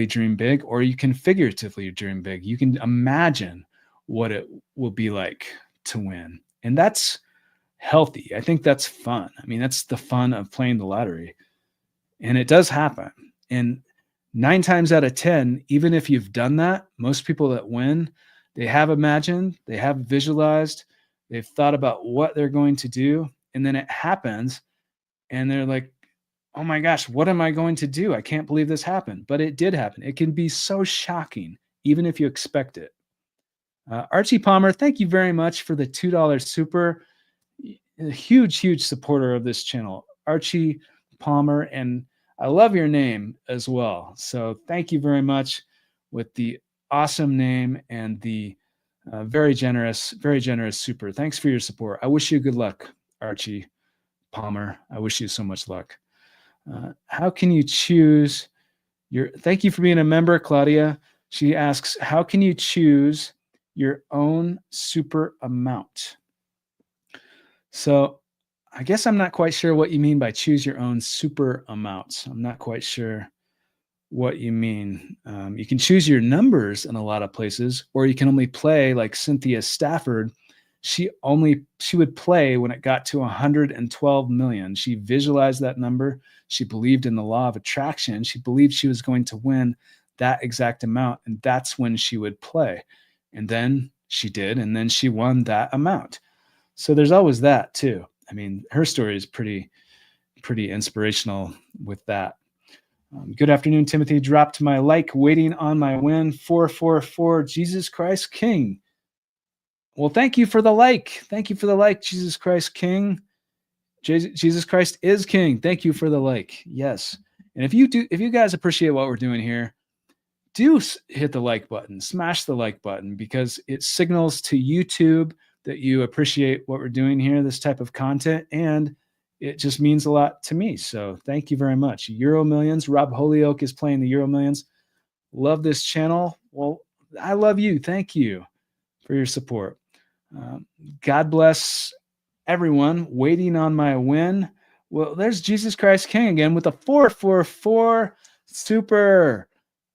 dream big, or you can figuratively dream big. You can imagine what it will be like to win. And that's healthy. I think that's fun. I mean, that's the fun of playing the lottery. And it does happen. And 9 times out of 10, even if you've done that, most people that win, they have imagined, they have visualized, they've thought about what they're going to do, and then it happens, and they're like, oh my gosh, what am I going to do? I can't believe this happened. But it did happen. It can be so shocking, even if you expect it. Archie Palmer, thank you very much for the $2 super. A huge supporter of this channel. Archie Palmer, and I love your name as well. So thank you very much with the awesome name and the very generous super. Thanks for your support. I wish you good luck, Archie Palmer. I wish you so much luck. How can you choose thank you for being a member, Claudia. She asks, how can you choose your own super amount? So I guess I'm not quite sure what you mean by choose your own super amounts. I'm not quite sure what you mean. You can choose your numbers in a lot of places, or you can only play like Cynthia Stafford. She would play when it got to 112 million. She visualized that number. She believed in the law of attraction. She believed she was going to win that exact amount, and that's when she would play. And then she did, and then she won that amount. So there's always that too. I mean, her story is pretty inspirational with that. Good afternoon, Timothy. Dropped my like, waiting on my win. 444, Jesus Christ King. Well, thank you for the like. Thank you for the like, Jesus Christ King. Jesus Christ is King. Thank you for the like. Yes. And if you guys appreciate what we're doing here, do hit the like button, smash the like button, because it signals to YouTube that you appreciate what we're doing here, this type of content, and it just means a lot to me. So thank you very much. Euro Millions, Rob Holyoke is playing the Euro Millions. Love this channel. Well, I love you. Thank you for your support. God bless everyone waiting on my win. Well, there's Jesus Christ King again with a 444 super.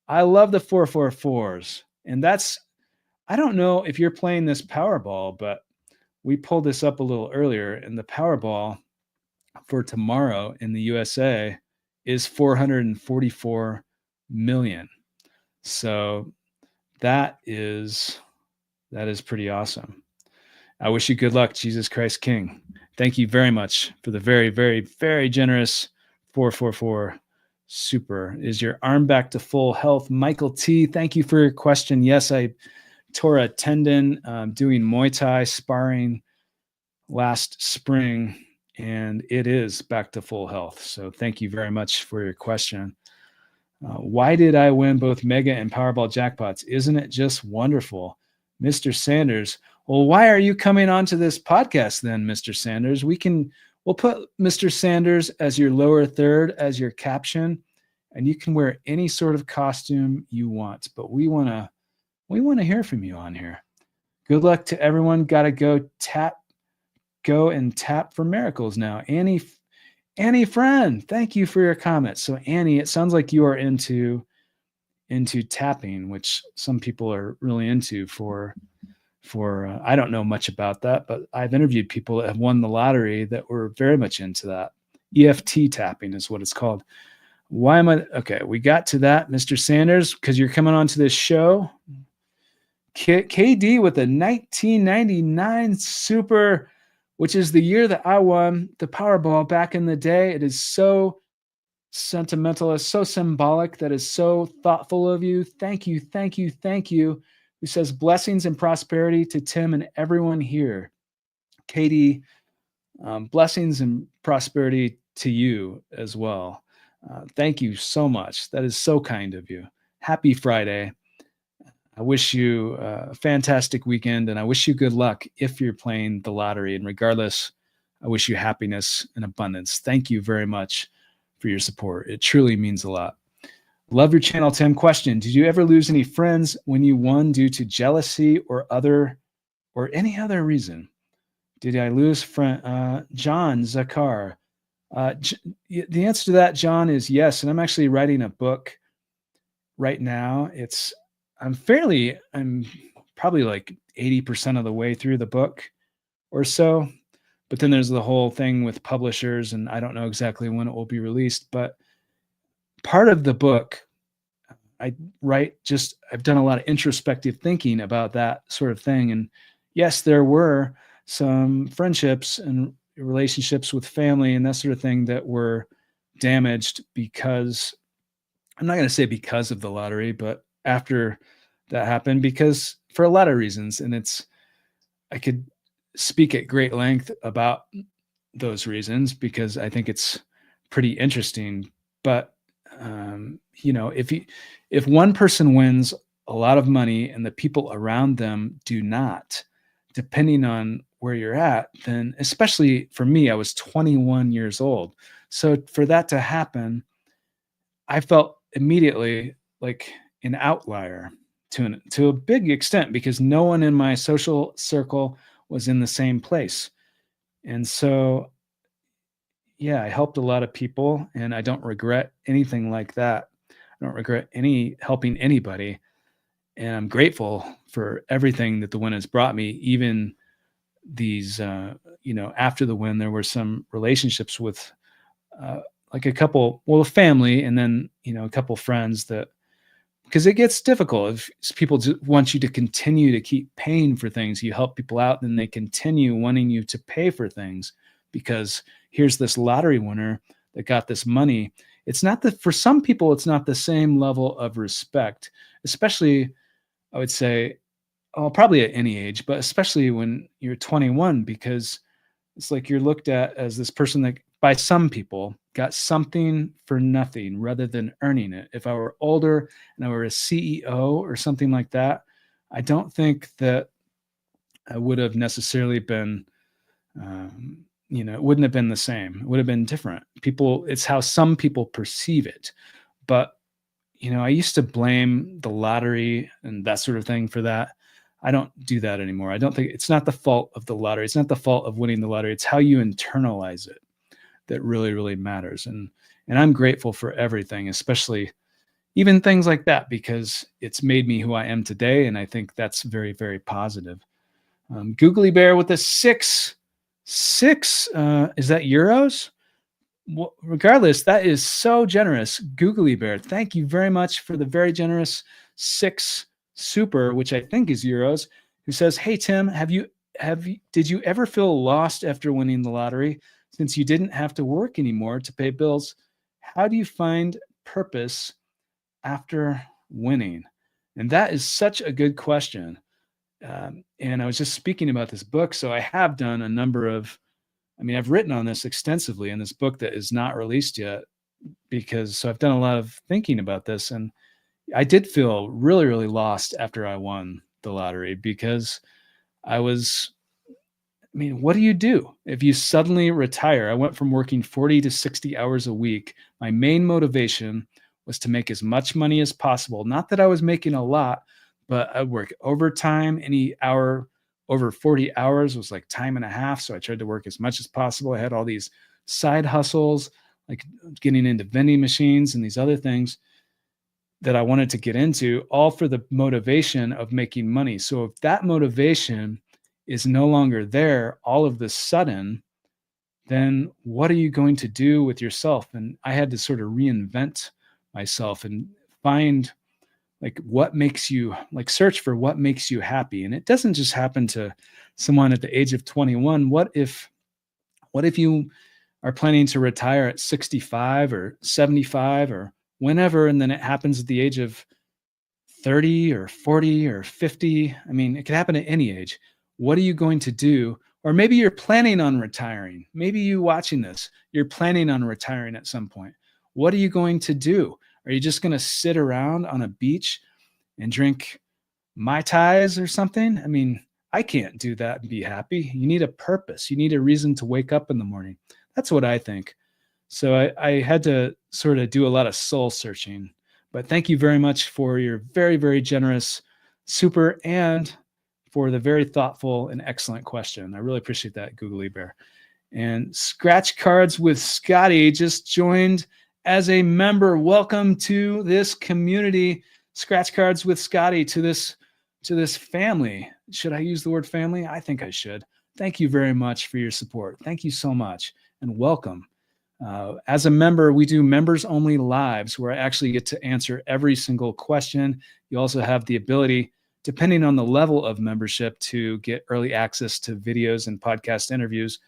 I love the 444s. And that's, I don't know if you're playing this Powerball, but we pulled this up a little earlier, and the Powerball for tomorrow in the USA is 444 million. So that is pretty awesome. I wish you good luck, Jesus Christ King. Thank you very much for the very, very, very generous 444 super. Is your arm back to full health? Michael T, thank you for your question. Yes, I tore a tendon doing Muay Thai sparring last spring, and it is back to full health. So thank you very much for your question. Why did I win both Mega and Powerball jackpots? Isn't it just wonderful? Mr. Sanders, well, why are you coming onto this podcast then, Mr. Sanders? We'll put Mr. Sanders as your lower third, as your caption, and you can wear any sort of costume you want. But we want to hear from you on here. Good luck to everyone. Got to go and tap for miracles now. Annie friend, thank you for your comment. So Annie, it sounds like you are into tapping, which some people are really into for I don't know much about that, but I've interviewed people that have won the lottery that were very much into that. EFT tapping is what it's called. Why am I okay? We got to that, Mr. Sanders, because you're coming on to this show. KD with a 1999 super, which is the year that I won the Powerball back in the day. It is so sentimental. It's so symbolic. That is so thoughtful of you. Thank you, thank you, thank you. Who says blessings and prosperity to Tim and everyone here. Katie, blessings and prosperity to you as well. Thank you so much. That is so kind of you. Happy Friday. I wish you a fantastic weekend, and I wish you good luck if you're playing the lottery. And regardless, I wish you happiness and abundance. Thank you very much for your support. It truly means a lot. Love your channel, Tim. Question: did you ever lose any friends when you won due to jealousy or any other reason? Did I lose friend? John Zakar. The answer to that, John, is yes. And I'm actually writing a book right now. I'm probably like 80% of the way through the book or so. But then there's the whole thing with publishers, and I don't know exactly when it will be released. But part of the book, I've done a lot of introspective thinking about that sort of thing. And yes, there were some friendships and relationships with family and that sort of thing that were damaged because, I'm not going to say because of the lottery, but after that happened, because for a lot of reasons. And I could speak at great length about those reasons because I think it's pretty interesting. But if one person wins a lot of money and the people around them do not, depending on where you're at, then especially for me, I was 21 years old. So for that to happen, I felt immediately like an outlier to a big extent because no one in my social circle was in the same place. And so, yeah, I helped a lot of people, and I don't regret anything like that. I don't regret helping anybody. And I'm grateful for everything that the win has brought me. Even these, after the win, there were some relationships with like a couple, a family, and then, a couple friends that, because it gets difficult if people want you to continue to keep paying for things. You help people out, then they continue wanting you to pay for things because here's this lottery winner that got this money. It's not for some people, it's not the same level of respect, especially, I would say, probably at any age, but especially when you're 21, because it's like you're looked at as this person that by some people, got something for nothing rather than earning it. If I were older and I were a CEO or something like that, I don't think that I would have necessarily been, it wouldn't have been the same. It would have been different. It's how some people perceive it. But, I used to blame the lottery and that sort of thing for that. I don't do that anymore. I don't think it's not the fault of the lottery. It's not the fault of winning the lottery. It's how you internalize it that really, really matters. And I'm grateful for everything, especially even things like that, because it's made me who I am today. And I think that's very, very positive. Googly Bear with a six, is that euros? Well, regardless, that is so generous. Googly Bear, thank you very much for the very generous 6 super, which I think is euros, who says, "Hey Tim, did you ever feel lost after winning the lottery? Since you didn't have to work anymore to pay bills, how do you find purpose after winning?" And that is such a good question. And I was just speaking about this book. So I have done a number of, I've written on this extensively in this book that is not released yet, so I've done a lot of thinking about this. And I did feel really, really lost after I won the lottery, because what do you do if you suddenly retire? I went from working 40 to 60 hours a week. My main motivation was to make as much money as possible. Not that I was making a lot, but I'd work overtime. Any hour over 40 hours was like time and a half. So I tried to work as much as possible. I had all these side hustles, like getting into vending machines and these other things that I wanted to get into, all for the motivation of making money. So if that motivation is no longer there all of the sudden, then what are you going to do with yourself? And I had to sort of reinvent myself and find search for what makes you happy. And it doesn't just happen to someone at the age of 21. What if you are planning to retire at 65 or 75 or whenever, and then it happens at the age of 30 or 40 or 50? It could happen at any age. What are you going to do? Or maybe you're planning on retiring. Maybe you watching this, you're planning on retiring at some point. What are you going to do? Are you just going to sit around on a beach and drink Mai Tais or something? I can't do that and be happy. You need a purpose. You need a reason to wake up in the morning. That's what I think. So I had to sort of do a lot of soul searching. But thank you very much for your very, very generous super and for the very thoughtful and excellent question. I really appreciate that, Googly Bear. And Scratch Cards with Scotty just joined as a member. Welcome to this community. Scratch Cards with Scotty, to this family. Should I use the word family? I think I should. Thank you very much for your support. Thank you so much, and welcome. As a member, we do members only lives where I actually get to answer every single question. You also have the ability, depending on the level of membership, to get early access to videos and podcast interviews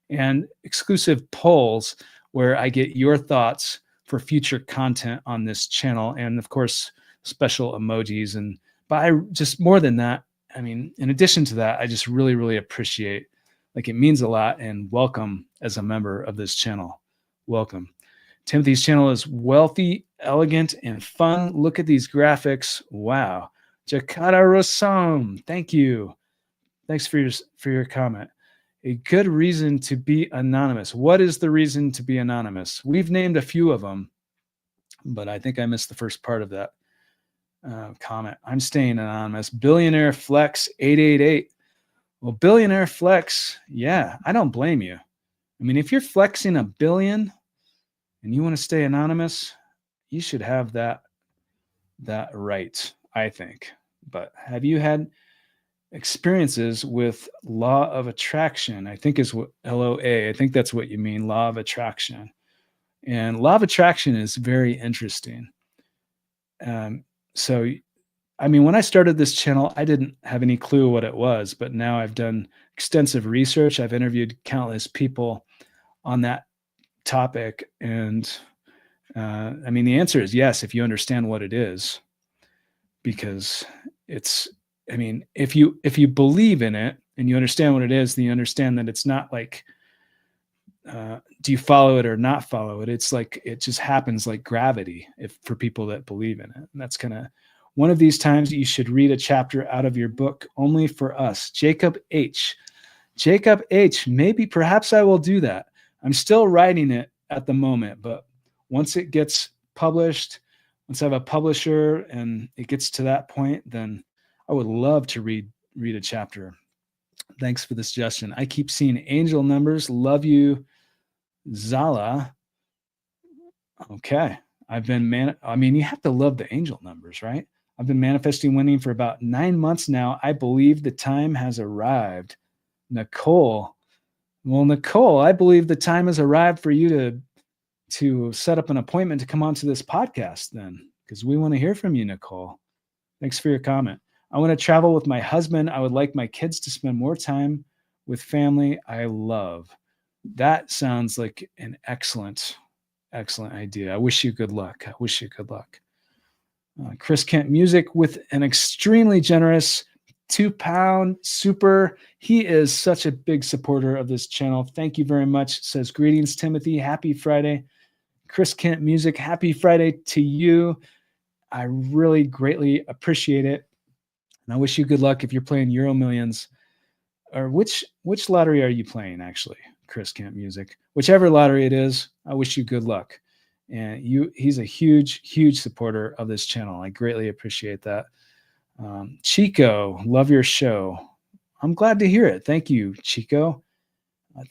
and exclusive polls where I get your thoughts for future content on this channel. And of course, special emojis. But just more than that, in addition to that, I just really, really appreciate, it means a lot, and welcome as a member of this channel. Welcome. Timothy's channel is wealthy, elegant, and fun. Look at these graphics. Wow. Jakarta Rosam, thank you. Thanks for your comment. A good reason to be anonymous. What is the reason to be anonymous? We've named a few of them, but I think I missed the first part of that comment. I'm staying anonymous. Billionaire Flex 888. Well, Billionaire Flex, yeah, I don't blame you. If you're flexing $1 billion and you want to stay anonymous, you should have that right, I think. But have you had experiences with law of attraction? I think is what LOA. I think that's what you mean, law of attraction. And law of attraction is very interesting. So, when I started this channel, I didn't have any clue what it was, but now I've done extensive research. I've interviewed countless people on that topic. And the answer is yes, if you understand what it is, because it's, if you believe in it and you understand what it is, then you understand that it's not like do you follow it or not follow it? It's like, it just happens like gravity for people that believe in it. And that's kind of one of these times you should read a chapter out of your book only for us. Jacob H. Maybe, perhaps I will do that. I'm still writing it at the moment, but once it gets published, once I have a publisher and it gets to that point, then I would love to read a chapter. Thanks for the suggestion. I keep seeing angel numbers. Love you, Zala. Okay. I mean, you have to love the angel numbers, right? I've been manifesting winning for about 9 months now. I believe the time has arrived. Nicole. Well, Nicole, I believe the time has arrived for you to set up an appointment to come onto this podcast then, because we want to hear from you, Nicole. Thanks for your comment. I want to travel with my husband. I would like my kids to spend more time with family I love. That sounds like an excellent idea. I wish you good luck. Chris Kent Music with an extremely generous £2 super. He is such a big supporter of this channel. Thank you very much. Says, greetings, Timothy. Happy Friday. Chris Kent Music, happy Friday to you. I really greatly appreciate it. And I wish you good luck if you're playing Euro Millions. Or which lottery are you playing, actually, Chris Kent Music? Whichever lottery it is, I wish you good luck. And he's a huge supporter of this channel. I greatly appreciate that. Chico, love your show. I'm glad to hear it. Thank you, Chico.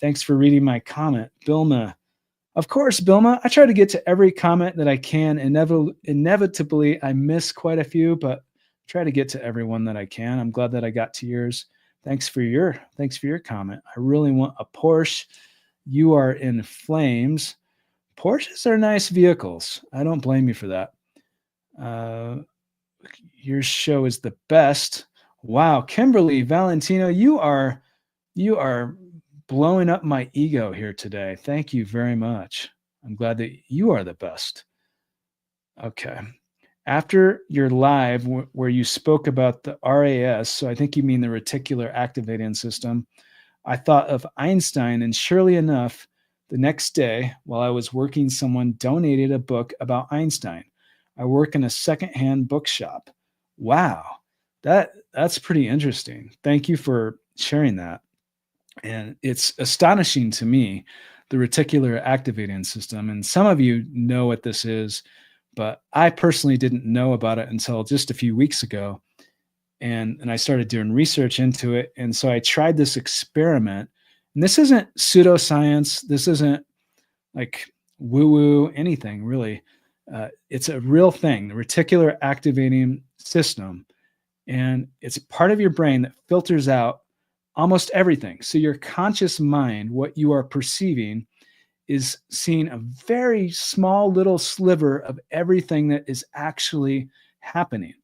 Thanks for reading my comment. Bilma. Of course, Bilma, I try to get to every comment that I can. Inevitably, I miss quite a few, but try to get to everyone that I can. I'm glad that I got to yours. Thanks for your comment. I really want a Porsche. You are in flames. Porsches are nice vehicles. I don't blame you for that. Your show is the best. Wow, Kimberly Valentino, you are blowing up my ego here today. Thank you very much. I'm glad that you are the best. Okay. After your live where you spoke about the RAS, so I think you mean the reticular activating system, I thought of Einstein, and surely enough, the next day while I was working, someone donated a book about Einstein. I work in a secondhand bookshop. Wow, that's pretty interesting. Thank you for sharing that. And it's astonishing to me, the reticular activating system. And some of you know what this is, but I personally didn't know about it until just a few weeks ago. And I started doing research into it. And so I tried this experiment. And this isn't pseudoscience. This isn't like woo-woo anything, really. It's a real thing, the reticular activating system. And it's part of your brain that filters out almost everything. So your conscious mind, what you are perceiving, is seeing a very small little sliver of everything that is actually happening.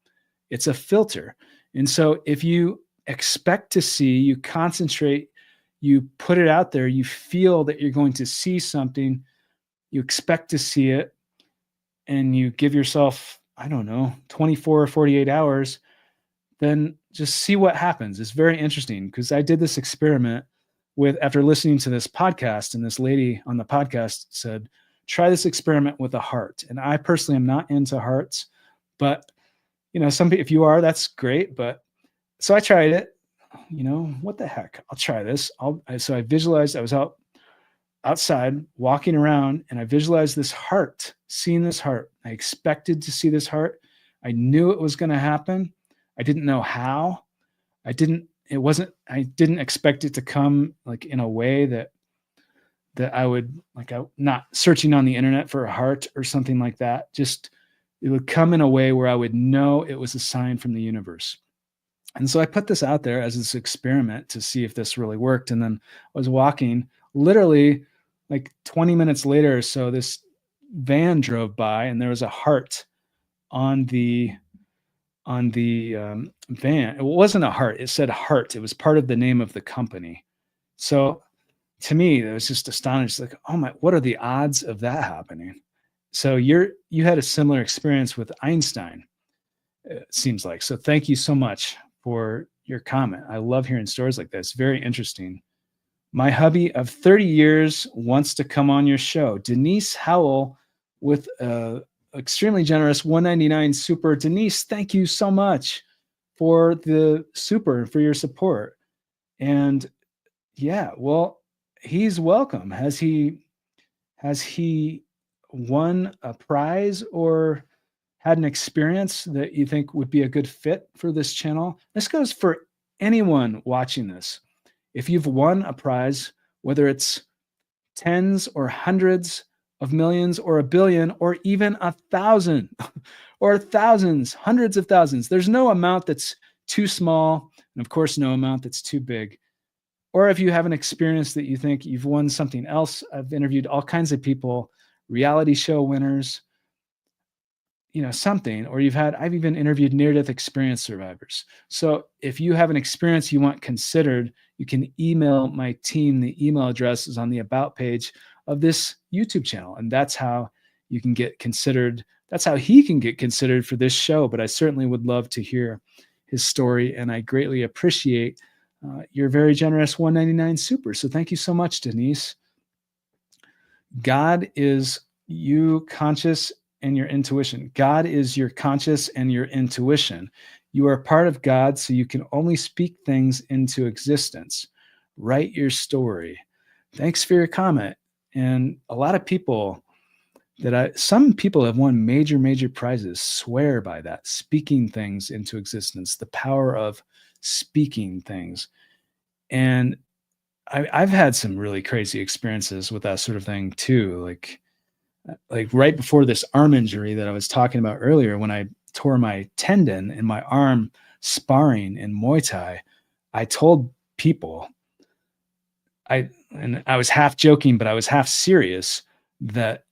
It's a filter. And so if you expect to see, you concentrate, you put it out there, you feel that you're going to see something, you expect to see it, and you give yourself, 24 or 48 hours, then just see what happens. It's very interesting because I did this experiment after listening to this podcast, and this lady on the podcast said, try this experiment with a heart. And I personally am not into hearts, but some people, if you are, that's great. But so I tried it, what the heck, I'll try this. So I visualized, I was outside walking around, and I visualized this heart, seeing this heart. I expected to see this heart. I knew it was going to happen. I didn't know how. I didn't expect it to come like in a way that I would, I'm not searching on the internet for a heart or something like that. Just, it would come in a way where I would know it was a sign from the universe. And so I put this out there as this experiment to see if this really worked. And then I was walking, literally like 20 minutes later or so, this van drove by, and there was a heart on the van. It wasn't a heart. It said heart. It was part of the name of the company. So to me, it was just astonished. Like, oh my, what are the odds of that happening? So you had a similar experience with Einstein, it seems like. So thank you so much for your comment. I love hearing stories like this. Very interesting. My hubby of 30 years wants to come on your show. Denise Howell with extremely generous $1.99 super. Denise, thank you so much for the super, for your support. And yeah, well, he's welcome. Has he won a prize or had an experience that you think would be a good fit for this channel? This goes for anyone watching this. If you've won a prize, whether it's tens or hundreds of millions or a billion or even 1,000 or thousands, hundreds of thousands, there's no amount that's too small, and of course, no amount that's too big. Or if you have an experience that you think you've won something else, I've interviewed all kinds of people, reality show winners, something, or I've even interviewed near-death experience survivors. So if you have an experience you want considered, you can email my team. The email address is on the about page of this YouTube channel. And that's how you can get considered. That's how he can get considered for this show. But I certainly would love to hear his story. And I greatly appreciate your very generous $1.99 super. So thank you so much, Denise. God is you conscious and your intuition. God is your conscious and your intuition. You are part of God, so you can only speak things into existence. Write your story. Thanks for your comment. And a lot of people some people have won major, major prizes, swear by that, speaking things into existence, the power of speaking things. And I've had some really crazy experiences with that sort of thing too. Like right before this arm injury that I was talking about earlier, when I tore my tendon in my arm sparring in Muay Thai, I told people, and I was half joking, but I was half serious, that,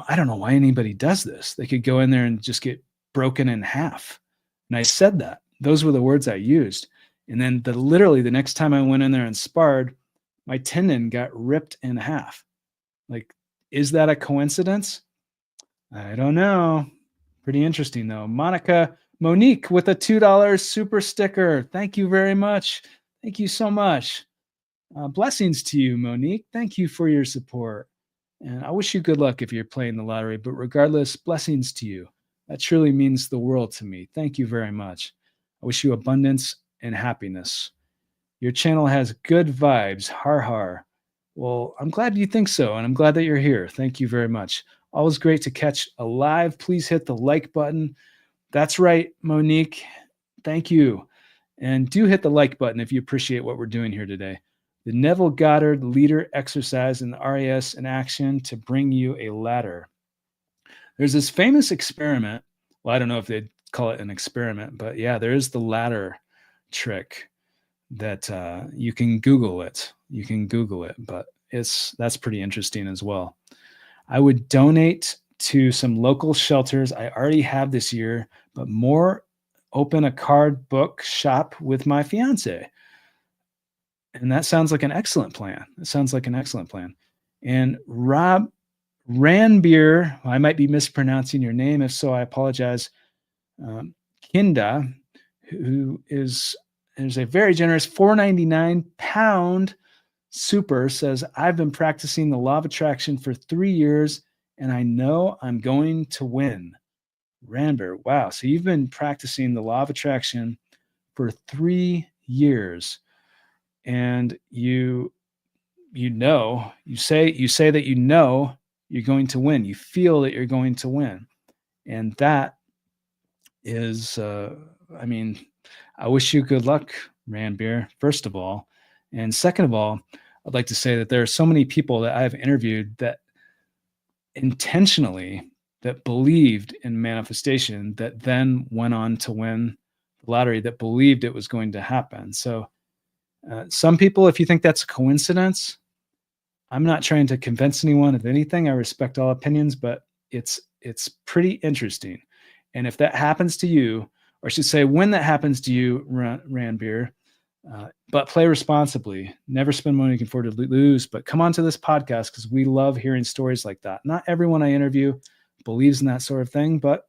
I don't know why anybody does this. They could go in there and just get broken in half. And I said that. Those were the words I used. And then literally the next time I went in there and sparred, my tendon got ripped in half. Like, is that a coincidence? I don't know. Pretty interesting though. Monique with a $2 super sticker. Thank you very much. Thank you so much. Blessings to you, Monique. Thank you for your support. And I wish you good luck if you're playing the lottery, but regardless, blessings to you. That truly means the world to me. Thank you very much. I wish you abundance and happiness. Your channel has good vibes. Har har. Well, I'm glad you think so, and I'm glad that you're here. Thank you very much. Always great to catch a live. Please hit the like button. That's right, Monique. Thank you. And do hit the like button if you appreciate what we're doing here today. The Neville Goddard Leader Exercise in the RAS in action to bring you a ladder. There's this famous experiment. Well, I don't know if they'd call it an experiment, but yeah, there is the ladder trick that you can Google it. You can Google it, but that's pretty interesting as well. I would donate to some local shelters I already have this year, but more open a card book shop with my fiance. And that sounds like an excellent plan. It sounds like an excellent plan. And Rob Ranbeer, I might be mispronouncing your name. If so, I apologize. Kinda, there's a very generous £4.99 super, says, I've been practicing the law of attraction for 3 years, and I know I'm going to win. Ranbeer, wow. So you've been practicing the law of attraction for 3 years. And you say that you're going to win. You feel that you're going to win. And that is, I wish you good luck, Ranbeer, first of all. And second of all, I'd like to say that there are so many people that I've interviewed that intentionally that believed in manifestation, that then went on to win the lottery, that believed it was going to happen. So some people, if you think that's a coincidence, I'm not trying to convince anyone of anything. I respect all opinions, but it's pretty interesting. And if that happens to you, or I should say, when that happens to you, Ranbeer, but play responsibly. Never spend money you can afford to lose. But come on to this podcast because we love hearing stories like that. Not everyone I interview believes in that sort of thing, but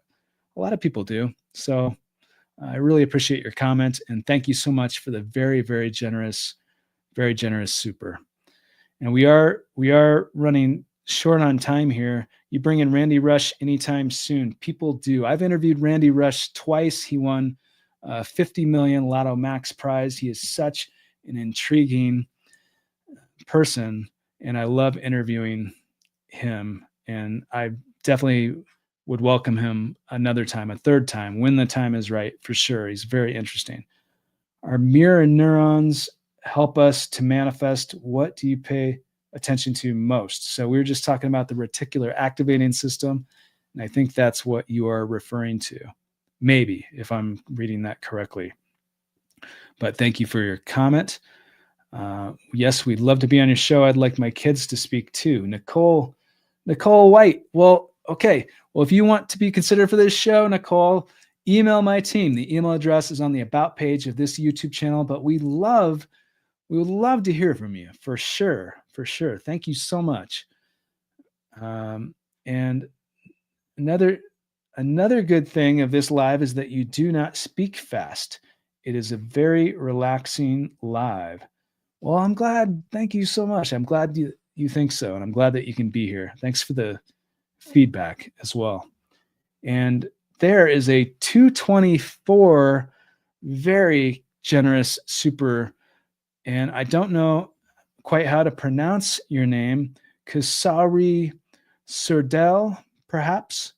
a lot of people do. So I really appreciate your comment, and thank you so much for the very, very generous Very generous super. And we are running short on time here. You bring in Randy Rush anytime soon. People do. I've interviewed Randy Rush twice. He won 50 million Lotto Max prize. He is such an intriguing person, and I love interviewing him. And I definitely would welcome him another time, a third time, when the time is right, for sure. He's very interesting. Our mirror neurons help us to manifest. What do you pay attention to most? So we were just talking about the reticular activating system, and I think that's what you are referring to, maybe, if I'm reading that correctly. But thank you for your comment. Yes, we'd love to be on your show. I'd like my kids to speak too. Nicole White. Well, okay. Well, if you want to be considered for this show, Nicole, email my team. The email address is on the about page of this YouTube channel, but we would love to hear from you, for sure. For sure. Thank you so much. And another good thing of this live is that you do not speak fast. It is a very relaxing live. Well, I'm glad. Thank you so much. I'm glad you think so, and I'm glad that you can be here. Thanks for the feedback as well. And there is a 224 very generous super, and I don't know quite how to pronounce your name, Kasari Surdel, perhaps,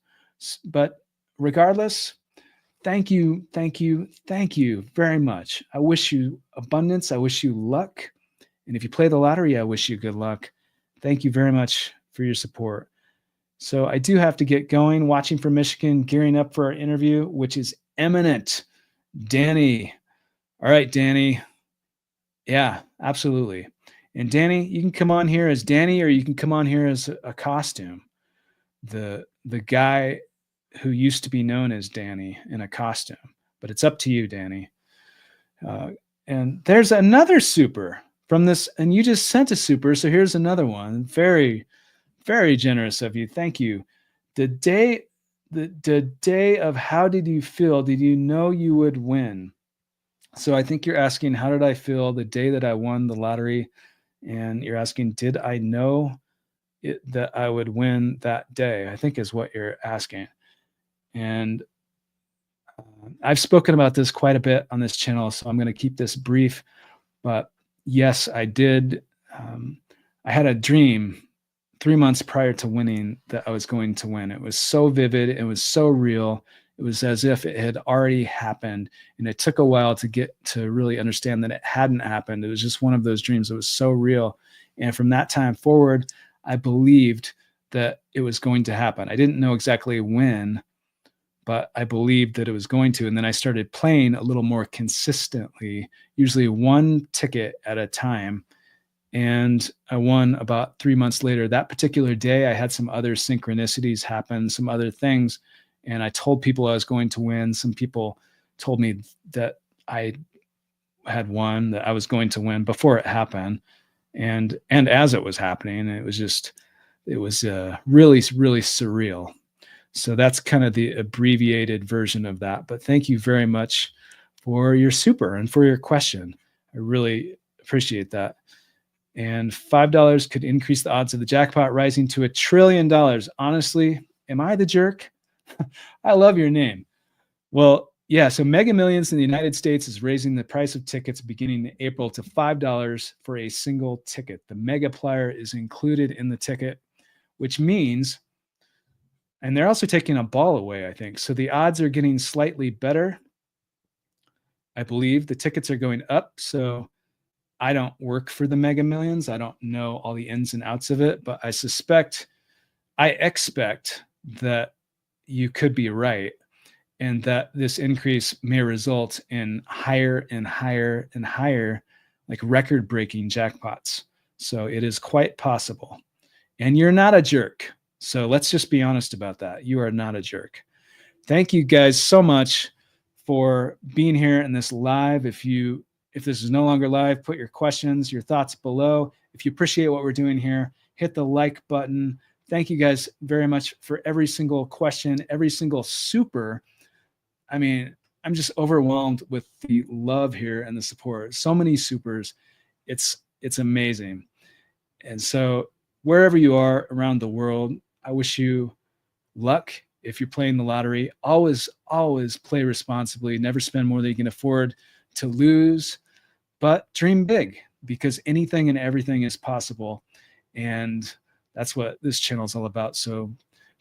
but regardless, thank you very much. I wish you abundance. I wish you luck. And if you play the lottery, I wish you good luck. Thank you very much for your support. So I do have to get going, watching from Michigan, gearing up for our interview, which is imminent. Danny. All right, Danny. Yeah, absolutely. And Danny, you can come on here as Danny, or you can come on here as a costume. The guy who used to be known as Danny in a costume, but it's up to you, Danny. And there's another super from this, and you just sent a super, so here's another one. Very, very generous of you. Thank you. The day of how did you feel? Did you know you would win? So I think you're asking, how did I feel the day that I won the lottery? And you're asking, did I know that I would win that day? I think is what you're asking. And I've spoken about this quite a bit on this channel, so I'm going to keep this brief. But yes, I did. I had a dream 3 months prior to winning that I was going to win. It was so vivid. It was so real. It was as if it had already happened. And it took a while to get to really understand that it hadn't happened. It was just one of those dreams. It was so real. And from that time forward, I believed that it was going to happen. I didn't know exactly when, but I believed that it was going to. And then I started playing a little more consistently, usually one ticket at a time. And I won about 3 months later. That particular day, I had some other synchronicities happen, some other things. And I told people I was going to win. Some people told me that I had won, that I was going to win before it happened. And as it was happening, it was really, really surreal. So that's kind of the abbreviated version of that. But thank you very much for your super and for your question. I really appreciate that. And $5 could increase the odds of the jackpot rising to $1 trillion. Honestly, am I the jerk? I love your name. Well, yeah, so Mega Millions in the United States is raising the price of tickets beginning in April to $5 for a single ticket. The Megaplier is included in the ticket, which means, and they're also taking a ball away, I think. So the odds are getting slightly better. I believe the tickets are going up. So I don't work for the Mega Millions. I don't know all the ins and outs of it, but I expect that you could be right, and that this increase may result in higher and higher and higher, like record-breaking jackpots. So it is quite possible. And you're not a jerk. So let's just be honest about that. You are not a jerk. Thank you guys so much for being here in this live. If this is no longer live, put your questions, your thoughts below. If you appreciate what we're doing here, hit the like button. Thank you guys very much for every single question, every single super. I mean, I'm just overwhelmed with the love here and the support. So many supers. It's It's amazing. And so wherever you are around the world, I wish you luck. If you're playing the lottery, always play responsibly. Never spend more than you can afford to lose, but dream big, because anything and everything is possible. And that's what this channel is all about. So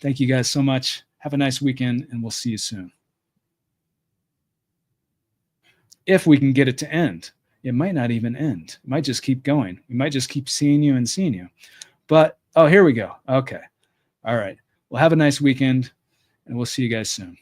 thank you guys so much. Have a nice weekend, and we'll see you soon. If we can get it to end. It might not even end. It might just keep going. We might just keep seeing you and seeing you. But, oh, here we go. Okay. All right. Well, have a nice weekend, and we'll see you guys soon.